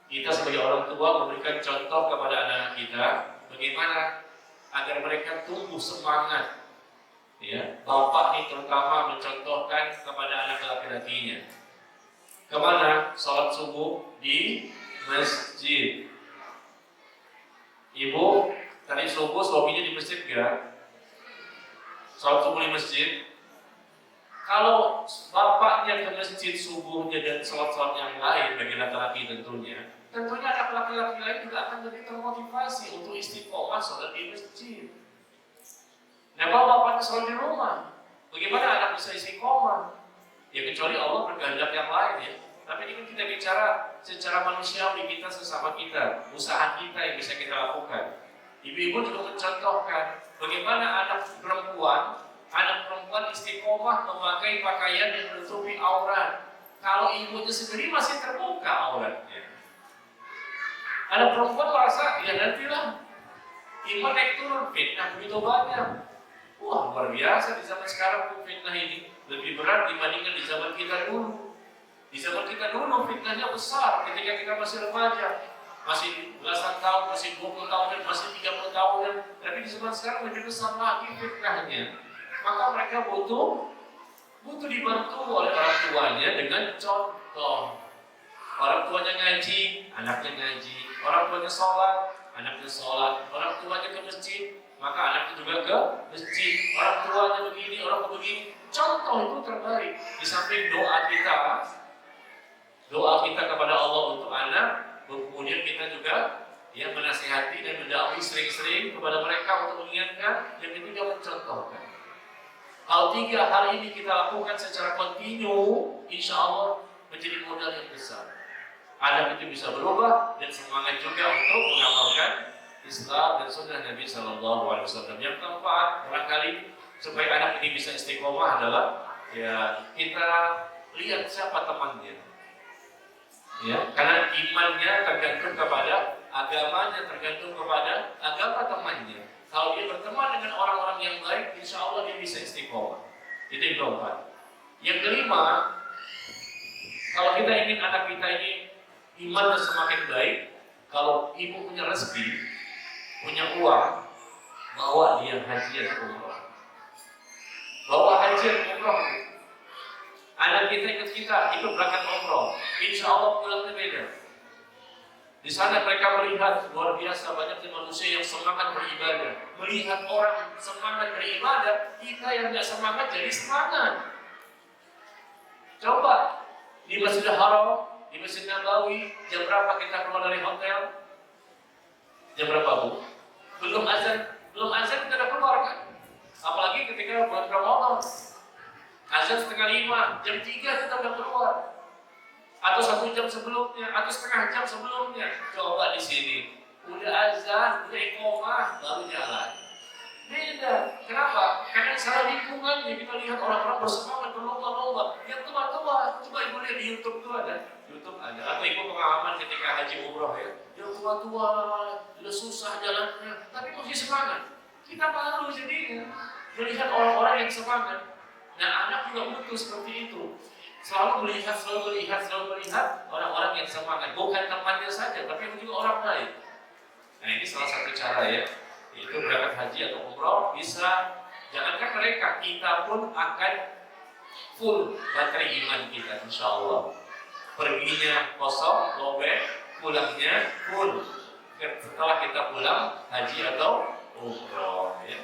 Kita sebagai orang tua memberikan contoh kepada anak-anak kita bagaimana agar mereka tumbuh semangat. Ya, bapak ini terutama mencontohkan kepada anak laki-lakinya. Kemana? Salat subuh di masjid. Ibu tadi subuh suaminya di masjid gak? Salat subuh di masjid. Kalau bapaknya ke masjid subuhnya dan sholat-sholat yang lain bagi laki-laki tentunya anak laki-laki lain juga akan lebih termotivasi untuk istiqomah sholat di masjid. Nah, kalau bapaknya sholat di rumah, bagaimana anak bisa istiqomah? Ya kecuali Allah berkehendak yang lain ya. Tapi ini kita bicara secara manusiawi, kita sesama kita, usaha kita yang bisa kita lakukan. Ibu-ibu juga mencontohkan bagaimana anak perempuan istiqomah memakai pakaian yang menutupi aurat. Kalau ibunya sendiri masih terbuka auratnya. Anak perempuan merasa, ya nantilah iman naik turun, fitnah begitu banyak. Wah, luar biasa di zaman sekarang fitnah ini lebih berat dibandingkan di zaman kita dulu. Di zaman kita dulu fitnahnya besar ketika kita masih remaja, masih belasan tahun, masih 20 tahun, masih 30 tahun. Tapi di zaman sekarang lebih besar lagi fitnahnya. Maka mereka butuh dibantu oleh orang tuanya dengan contoh. Orang tuanya ngaji, anaknya ngaji. Orang tuanya sholat, anaknya sholat. Orang tuanya ke masjid, maka anaknya juga ke masjid. Orang tuanya begini, orang tua begini. Contoh itu terbaik. Di samping doa kita kepada Allah untuk anak, kemudian kita juga ya menasihati dan mendakwahi sering-sering kepada mereka untuk mengingatkan, yang ketiga mencontohkan. Kalau tiga hal ini kita lakukan secara kontinu, insya Allah menjadi modal yang besar. Anak itu bisa berubah dan semangat juga untuk mengamalkan Islam dan sunnah Nabi Sallallahu Alaihi Wasallam. Yang keempat, barangkali supaya anak ini bisa istiqomah adalah ya kita lihat siapa temannya. Ya, karena imannya tergantung kepada agamanya, tergantung kepada agama temannya. Kalau dia berteman dengan orang-orang yang baik, insya Allah dia bisa istiqomah. Itu yang keempat. Yang kelima, kalau kita ingin anak kita ini imannya semakin baik, kalau ibu punya rezeki, punya uang, bawa dia haji atau umrah. Bawa haji atau umrah. Anak kita ikut berangkat umrah, insya Allah pulangnya beda. Di sana mereka melihat luar biasa banyaknya manusia yang semangat beribadah. Melihat orang semangat beribadah, kita yang tidak semangat jadi semangat. Coba di Masjidil Haram, di Masjid Nabawi, jam berapa kita keluar dari hotel? Jam berapa Bu? Belum azan kita udah keluar kan? Apalagi ketika bulan Ramadan. Azan 4:30, jam 3 kita udah keluar. Atau 1 jam sebelumnya, atau setengah jam sebelumnya. Coba di sini, udah azan, udah iqomah, baru jalan. Beda. Kenapa? Karena salah lingkungannya kita lihat orang-orang bersemangat berlomba-lomba. Yang tua-tua, coba ibu lihat di YouTube tuh ada. YouTube ada. Atau ibu pengalaman ketika haji umroh ya. Yang tua-tua, udah susah jalannya, tapi masih semangat. Kita malu jadinya melihat orang-orang yang semangat. Nah, anak juga butuh seperti itu. Selalu melihat orang-orang yang semangat. Bukan temannya saja, tapi juga orang lain. Nah, ini salah satu cara ya. Itu berangkat haji atau umroh bisa, jangankan mereka, kita pun akan full baterai iman kita, insya Allah. perginya kosong, lobek, pulangnya full. Setelah kita pulang haji atau umroh, ya.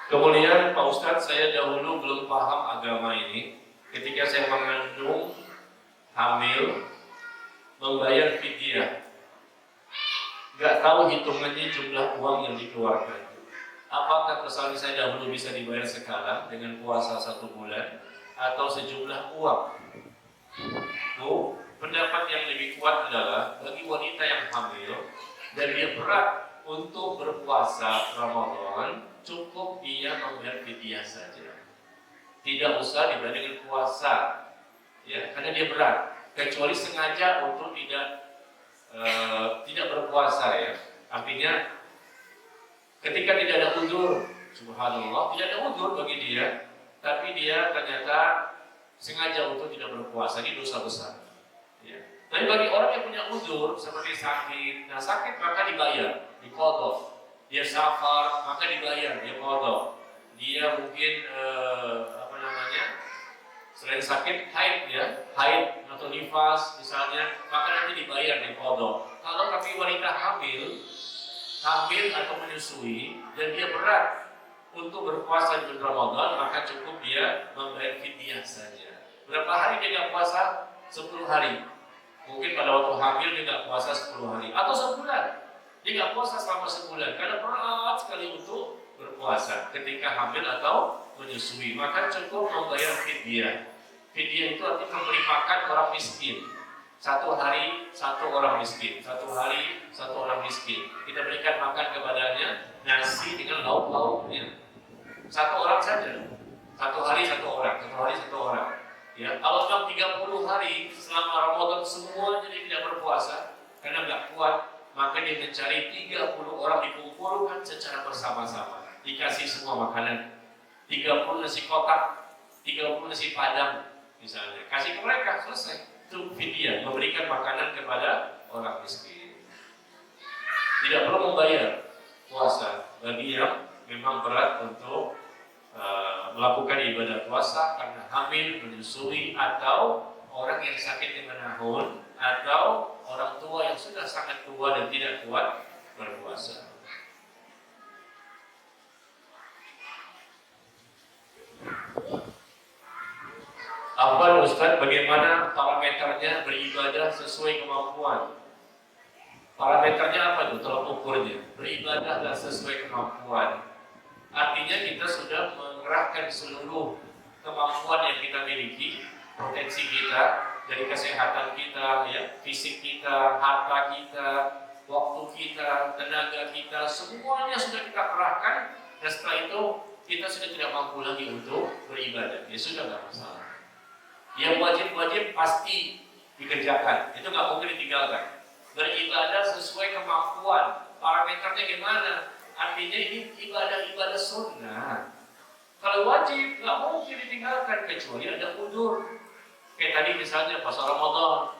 Kemudian Pak Ustadz, saya dahulu belum paham agama ini. Ketika saya mengandung, hamil, membayar fidyah, nggak tahu hitungannya jumlah uang yang dikeluarkan. Apakah kesalahan saya dahulu bisa dibayar sekarang dengan puasa 1 bulan atau sejumlah uang? Pendapat yang lebih kuat adalah bagi wanita yang hamil dan dia berat untuk berpuasa Ramadan, cukup dia membayar fidyah saja. Tidak usah dibandingkan puasa, ya, karena dia berat. Kecuali sengaja untuk tidak berpuasa, ya. Artinya ketika tidak ada uzur, subhanallah, tidak ada uzur bagi dia, tapi dia ternyata sengaja untuk tidak berpuasa, ini dosa besar. Ya. Tapi bagi orang yang punya uzur seperti sakit, nah sakit maka dibayar, diqadha. Dia safar maka dibayar, dia qadha. Dia mungkin selain sakit haid, ya, haid atau nifas misalnya, maka nanti dibayar di qadha. Kalau tapi wanita hamil atau menyusui dan dia berat untuk berpuasa di bulan Ramadan, maka cukup dia membayar fidyah saja. Berapa hari dia nggak puasa? 10 hari. Mungkin pada waktu hamil dia nggak puasa 10 hari atau sebulan. Dia nggak puasa selama sebulan karena berat sekali untuk berpuasa ketika hamil atau menyusui, maka cukup membayar fidyah. Fidyah itu artinya memberi makan orang miskin. 1 hari 1 orang miskin, 1 hari 1 orang miskin. Kita berikan makan kepadanya nasi dengan lauk-lauknya. 1 orang saja. 1 hari 1 orang, 1 hari 1 orang. Ya, kalau dalam 30 hari selama Ramadan semuanya dia tidak berpuasa karena nggak kuat, maka dia mencari 30 orang dikumpulkan secara bersama-sama, dikasih semua makanan, 30 nasi kotak, 30 nasi padang misalnya, kasih ke mereka, selesai. Itu fidyah, memberikan makanan kepada orang miskin. Tidak perlu membayar puasa bagi yang memang berat untuk melakukan ibadah puasa karena hamil, menyusui, atau orang yang sakit menahun, atau orang tua yang sudah sangat tua dan tidak kuat berpuasa. Apa Ustaz, bagaimana parameternya beribadah sesuai kemampuan? Parameternya apa itu? Tolak ukurnya. Beribadahlah sesuai kemampuan. Artinya kita sudah mengerahkan seluruh kemampuan yang kita miliki, potensi kita, dari kesehatan kita, ya, fisik kita, harta kita, waktu kita, tenaga kita, semuanya sudah kita kerahkan. Dan setelah itu kita sudah tidak mampu lagi untuk beribadah. Ya sudah, nggak masalah. Yang wajib-wajib pasti dikerjakan, itu nggak mungkin ditinggalkan. Beribadah sesuai kemampuan. Parameternya gimana? Artinya ini ibadah-ibadah sunnah. Kalau wajib nggak mungkin ditinggalkan kecuali ada uzur. Kayak tadi misalnya puasa Ramadan,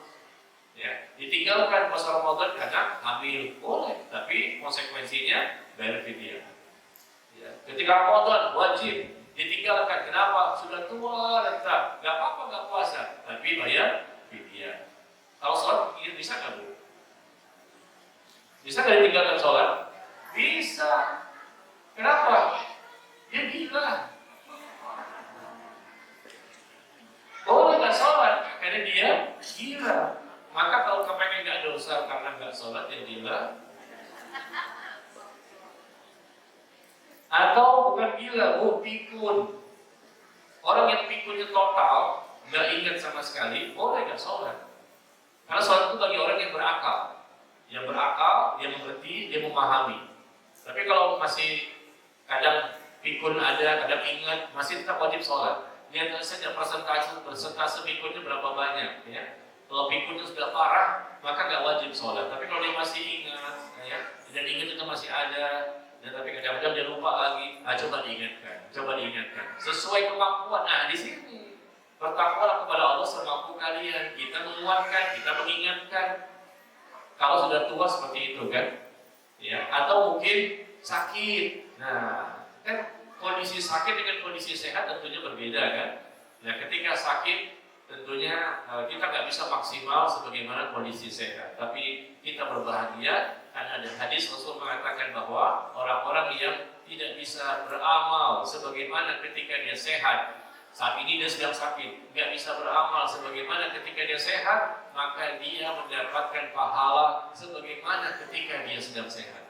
ya, ditinggalkan puasa Ramadan karena hamil, boleh, tapi konsekuensinya bayar fidyah. Ya. Ketika Ramadan wajib ditinggalkan, kenapa? Sudah tua renta, nggak apa-apa nggak puasa, tapi bayar fidyah. Kalau sholat bisa nggak Bu? Bisa nggak ditinggalkan sholat? Bisa. Kenapa? Dia gila. Boleh nggak sholat? Karena dia gila. Maka kalau kepengen nggak dosa karena nggak sholat, ya gila. Atau bukan gila, pikun. Orang yang pikunnya total, nggak ingat sama sekali, boleh nggak sholat? Karena sholat itu bagi orang yang berakal. Yang berakal, dia mengerti, dia memahami. Tapi kalau masih kadang pikun ada, kadang ingat, masih tetap wajib sholat. Lihat saja persentase pikunnya berapa banyak, ya. Kalau pikunnya sudah parah, maka nggak wajib sholat. Tapi kalau dia masih ingat, ya, dan ingat itu masih ada, dan tapi kadang-kadang dia lupa lagi, coba diingatkan, sesuai kemampuan. Nah di sini bertakwalah kepada Allah semampu kalian. Kita menguatkan, kita mengingatkan. Kalau sudah tua seperti itu kan, ya, atau mungkin sakit. Nah, Kan kondisi sakit dengan kondisi sehat tentunya berbeda kan. Nah ketika sakit tentunya kita nggak bisa maksimal sebagaimana kondisi sehat. Tapi kita berbahagia karena ada hadis Rasul mengatakan bahwa orang-orang yang tidak bisa beramal sebagaimana ketika dia sehat. Saat ini dia sedang sakit, nggak bisa beramal sebagaimana ketika dia sehat, maka dia mendapatkan pahala sebagaimana ketika dia sedang sehat.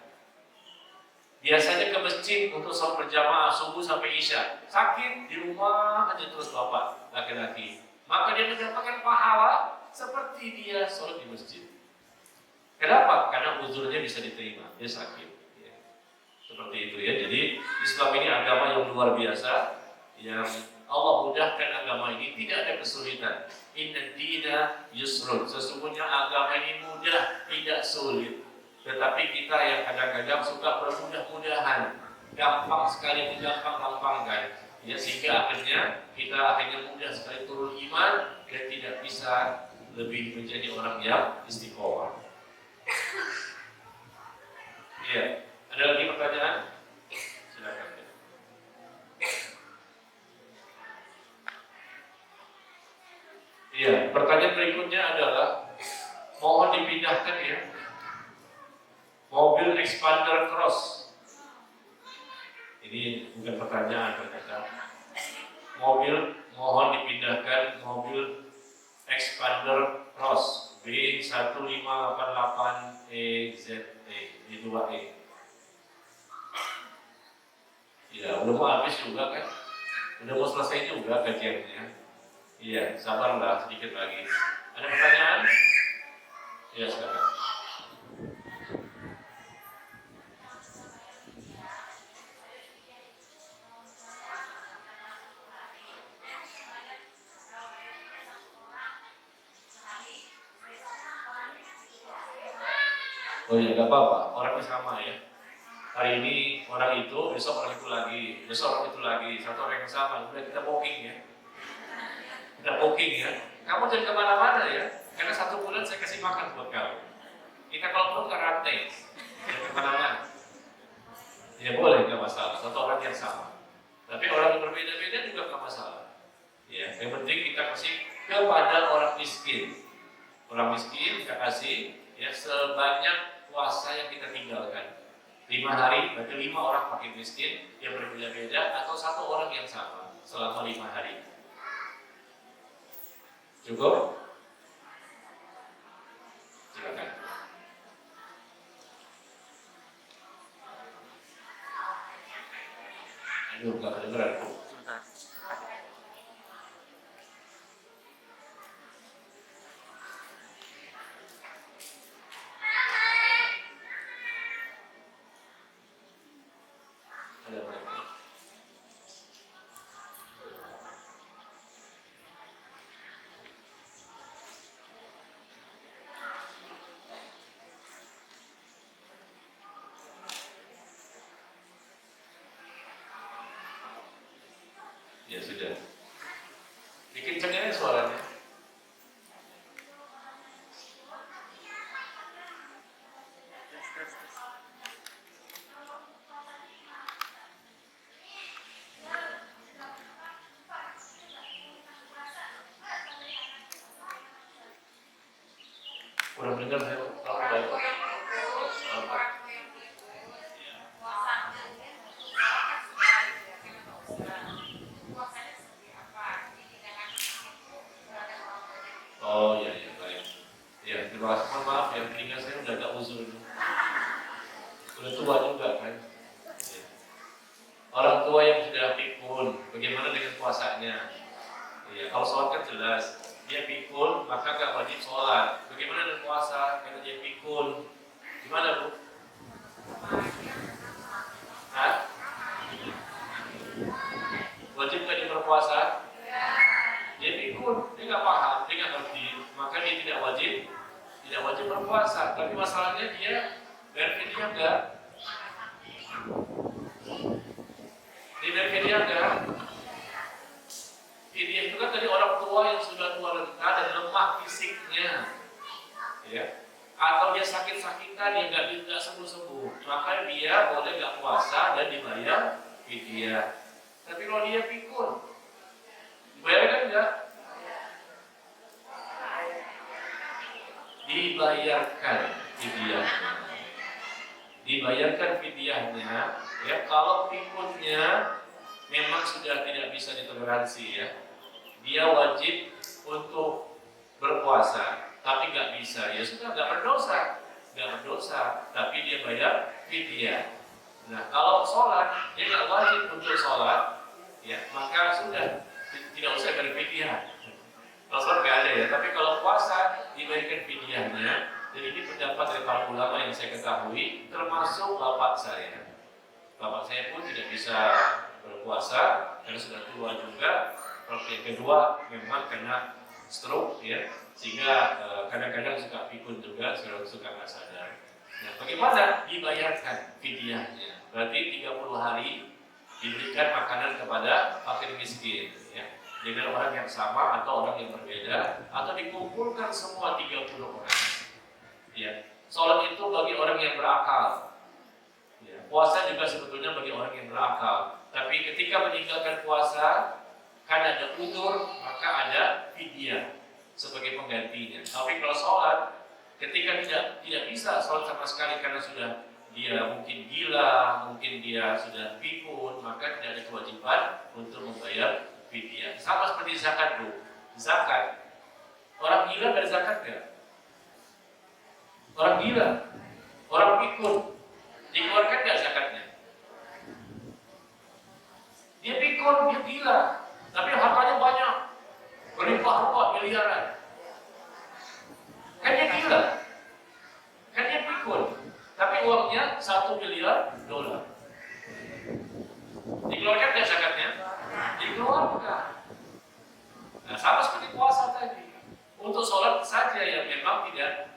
Biasanya ke masjid untuk sholat berjamaah subuh sampai isya, sakit di rumah aja terus bapak laki-laki, maka dia mendapatkan pahala seperti dia sholat di masjid. Kenapa? Karena uzurnya bisa diterima, dia sakit. Ya. Seperti itu ya. Jadi Islam ini agama yang luar biasa, yang Allah mudahkan agama ini, tidak ada kesulitan. Inna dina yusrun. Sesungguhnya agama ini mudah, tidak sulit. Tetapi kita yang kadang-kadang suka bermudah-mudahan, gampang sekali menggampang-gampangkan, ya, sehingga akhirnya kita mudah sekali turun iman dan tidak bisa lebih menjadi orang yang istiqomah. Iya, ada lagi pertanyaan? Silakan. Iya, pertanyaan berikutnya adalah mohon dipindahkan ya mobil expander cross. Ini bukan pertanyaan ternyata. Mobil mohon dipindahkan mobil expander cross B1588EZE E2E. Ya, udah mau habis juga kan? Udah mau selesai juga kajiannya. Iya, sabarlah sedikit lagi. Ada pertanyaan? Ya, silakan. Oh ya, nggak apa-apa, orangnya sama ya. Hari ini orang itu, besok orang itu lagi, besok orang itu lagi, satu orang yang sama. Udah kita booking ya. Kita booking ya. Kamu jangan kemana-mana ya, karena 1 bulan saya kasih makan buat kamu. Kita kalau perlu nggak rantai, jangan kemana-mana. Ya boleh, nggak masalah. Satu orang yang sama. Tapi orang yang berbeda-beda juga nggak masalah. Ya, yang penting kita kasih kepada orang miskin. Orang miskin kita kasih ya sebanyak puasa yang kita tinggalkan. 5 hari, berarti 5 orang fakir miskin yang berbeda-beda atau 1 orang yang sama selama 5 hari. Cukup? Silakan. Aduh, nggak kedengeran. Ya sudah. Bikin kencengin suaranya. Kurang dengar saya. Oh iya, iya, baik. Ya, terima kasih. Mohon maaf ya, telinga saya udah agak uzur. Udah tua juga kan. Ya. Orang tua yang sudah pikun, bagaimana dengan puasanya? Ya, kalau sholat kan jelas. Dia pikun, maka gak wajib sholat. Bagaimana dengan puasa? Karena dia pikun. Gimana Bu? Hah? Wajib gak dia berpuasa? Dia pikun, dia nggak paham, dia nggak ngerti, maka dia tidak wajib berpuasa. Tapi masalahnya dia berpikir enggak, dia berpikir enggak. Dia itu kan dari orang tua yang sudah tua renta dan lemah fisiknya, ya. Atau dia sakit-sakitan, dia nggak sembuh-sembuh, maka dia boleh nggak puasa dan dibayar fidyah. Tapi kalau dia pikun, dibayarkan enggak? Dibayarkan fidyahnya. Dibayarkan fidyahnya. Ya, kalau pikunnya memang sudah tidak bisa ditoleransi ya, dia wajib untuk berpuasa, tapi nggak bisa, ya sudah nggak berdosa, tapi dia bayar fidyah. Nah, kalau sholat dia nggak wajib untuk sholat, ya maka sudah tidak usah berfidyah. Kalau sholat nggak ada ya, tapi kalau puasa diberikan fidyahnya. Jadi ini pendapat dari para ulama yang saya ketahui, termasuk bapak saya. Bapak saya pun tidak bisa berpuasa karena sudah tua juga. Kalau yang kedua memang kena stroke ya, sehingga kadang-kadang suka pikun juga, suka nggak sadar. Nah, bagaimana dibayarkan fidyahnya? Berarti 30 hari diberikan makanan kepada fakir miskin ya, dengan orang yang sama atau orang yang berbeda, atau dikumpulkan semua 30 orang. Ya, sholat itu bagi orang yang berakal. Ya, puasa juga sebetulnya bagi orang yang berakal. Tapi ketika meninggalkan puasa, kan ada udzur, maka ada fidyah sebagai penggantinya. Tapi kalau sholat, ketika tidak bisa sholat sama sekali karena sudah dia mungkin gila, mungkin dia sudah pikun, maka tidak ada kewajiban untuk membayar fidyah. Sama seperti zakat bu. Zakat, orang gila bayar zakat nggak? Orang gila, orang pikun, dikeluarkan nggak zakatnya? Dia pikun, dia gila, tapi hartanya banyak, berlimpah-limpah miliaran. Kan dia gila, kan dia pikun, tapi uangnya $1 miliar. Dikeluarkan nggak zakatnya? Dikeluarkan. Nah, sama seperti puasa tadi. Untuk sholat saja yang memang tidak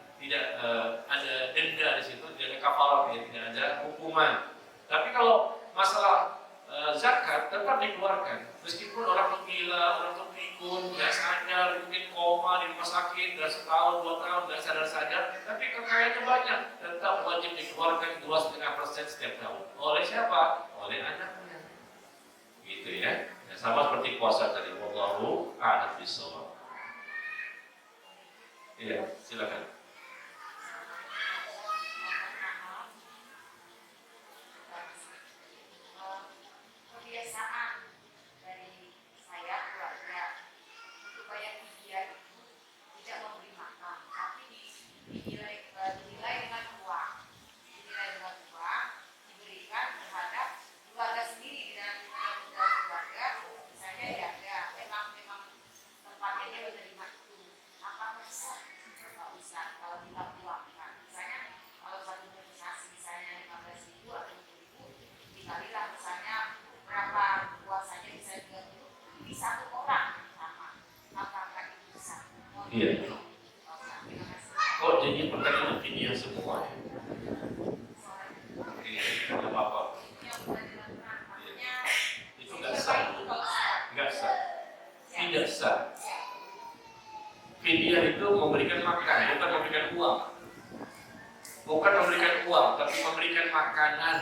ada denda di situ, tidak ada kafarat ya, tidak ada hukuman. Tapi kalau masalah zakat tetap dikeluarkan, meskipun orang gila, orang pikun, nggak sadar, mungkin koma di rumah sakit, nggak setahun, 2 tahun, nggak sadar, tapi kekayaannya banyak, tetap wajib dikeluarkan 2,5% setiap tahun. Oleh siapa? Oleh anaknya. Gitu ya. Ya sama seperti puasa tadi. Wallahu a'lam bishawab. Iya, silakan. Iya. Kok jadi pertanyaan fidyah semua? Iya, tidak apa-apa. Iya. Itu nggak sah. Tidak sah. Fidyah itu memberikan makan, bukan memberikan uang. Bukan memberikan uang, tapi memberikan makanan.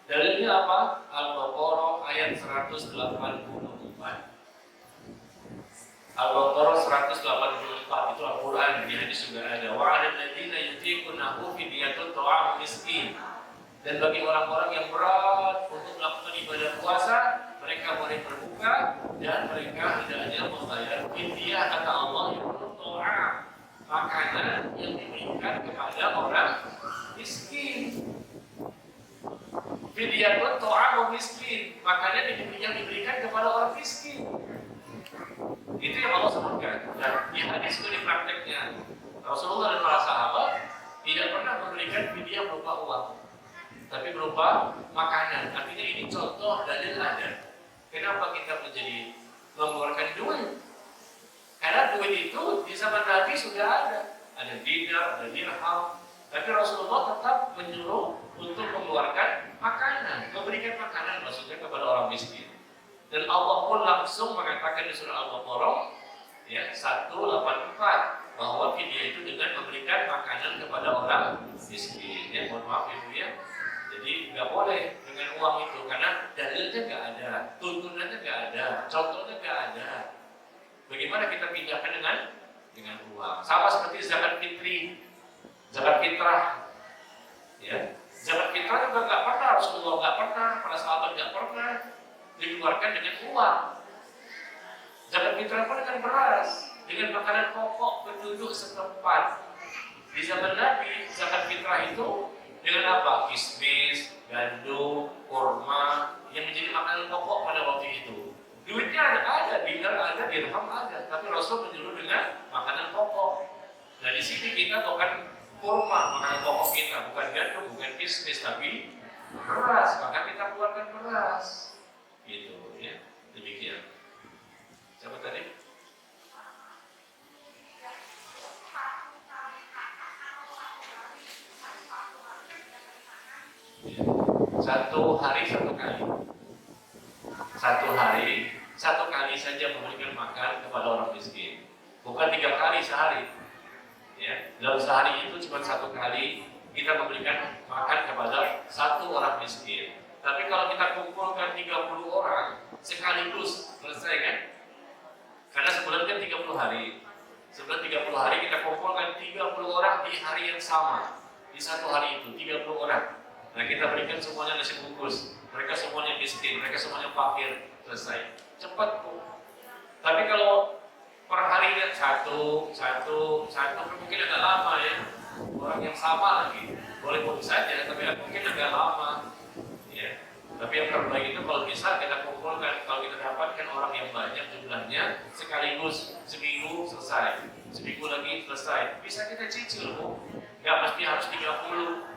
Dalilnya apa? Al-Baqarah ayat 184. Al-Baqarah 184 itu Al-Quran, di hadis juga ada. Wa 'alal ladzina yutiqunahu fidyatun ta'amu miskin. Dan bagi orang-orang yang berat untuk melakukan ibadah puasa, mereka boleh berbuka dan mereka hendaknya membayar fidyah, kata Allah, ta'am, makanan yang diberikan kepada orang miskin. Fidyatun ta'amu miskin, makanan yang diberikan kepada orang miskin. Itu yang Allah sebutkan. Dan di hadis itu di prakteknya Rasulullah dan para sahabat tidak pernah memberikan fidyah berupa uang, tapi berupa makanan. Artinya ini contoh dalil ada. Kenapa kita menjadi mengeluarkan duit? Karena duit itu di zaman Nabi sudah ada. Ada dinar, ada dirham. Tapi Rasulullah tetap menyuruh untuk mengeluarkan makanan, memberikan makanan maksudnya kepada orang miskin. Dan Allah pun langsung mengatakan di surah Al-Baqarah ya 184 bahwa fidyah itu dengan memberikan makanan kepada orang miskin. Ya, mohon maaf ibu ya. Jadi nggak boleh dengan uang itu karena dalil anjurannya nggak ada, tuntunannya nggak ada, contohnya nggak ada. Bagaimana kita pindahkan dengan uang? Sama seperti zakat fitri, zakat fitrah, ya. Zakat fitrah juga nggak pernah, Rasulullah nggak pernah, para sahabat nggak pernah dikeluarkan dengan uang. Zakat fitrah pun dengan beras, dengan makanan pokok penduduk setempat. Di zaman Nabi, zakat fitrah itu dengan apa? Kismis, gandum, kurma yang menjadi makanan pokok pada waktu itu. Duitnya ada, dinar ada, dirham ada, tapi Rasul menyuruh dengan makanan pokok. Nah di sini kita bukan kurma, makanan pokok kita, bukan gandum, bukan kismis, tapi beras. Maka kita keluarkan beras. Gitu ya, demikian. Siapa tadi? Satu hari satu kali. Satu kali saja memberikan makan kepada orang miskin. Bukan 3 kali sehari. Ya, dalam sehari itu cuma 1 kali kita memberikan makan kepada 1 orang miskin. Tapi kalau kita kumpulkan 30 orang sekaligus, selesai kan? Karena sebulan kan 30 hari. Sebulan 30 hari kita kumpulkan 30 orang di hari yang sama. Di satu hari itu 30 orang. Nah kita berikan semuanya nasi bungkus. Mereka semuanya miskin, mereka semuanya fakir. Selesai. Cepat kok. Tapi kalau per harinya satu, mungkin agak lama ya. Orang yang sama lagi. Boleh saja, tapi mungkin agak lama. Ya. Tapi yang terbaik itu kalau bisa kita kumpulkan, kalau kita dapatkan orang yang banyak jumlahnya sekaligus seminggu selesai, seminggu lagi selesai. Bisa kita cicil kok. Nggak mesti harus 30.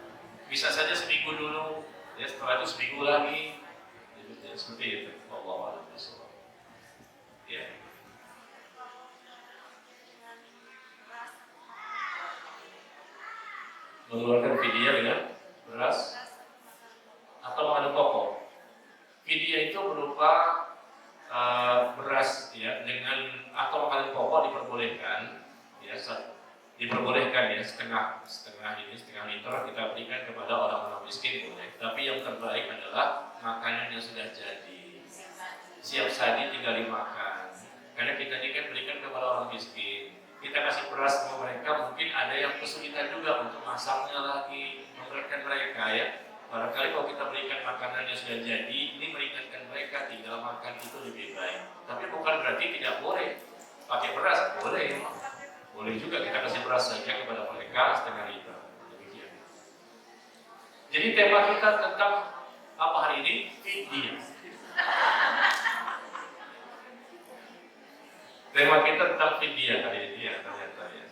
Bisa saja seminggu dulu, ya setelah itu seminggu lagi, ya, seperti itu. Wallahu a'lam bishawab. Ya. Mengeluarkan fidyah dengan beras atau makanan pokok. Fidyah itu berupa beras, ya, dengan atau makanan pokok diperbolehkan, ya. Diperbolehkan ya setengah liter kita berikan kepada orang-orang miskin boleh. Tapi yang terbaik adalah makanan yang sudah jadi, siap saji tinggal dimakan. Karena kita ini kan berikan kepada orang miskin. Kita kasih beras sama mereka, mungkin ada yang kesulitan juga untuk masaknya lagi, memberatkan mereka ya. Barangkali kalau kita berikan makanan yang sudah jadi, ini meringankan mereka, tinggal makan itu lebih baik. Tapi bukan berarti tidak boleh pakai beras, boleh. Boleh juga kita kasih beras saja kepada mereka setengah liter. Demikian. Jadi tema kita tentang apa hari ini? Fidyah. Tema kita tentang fidyah hari ini ya ternyata ya.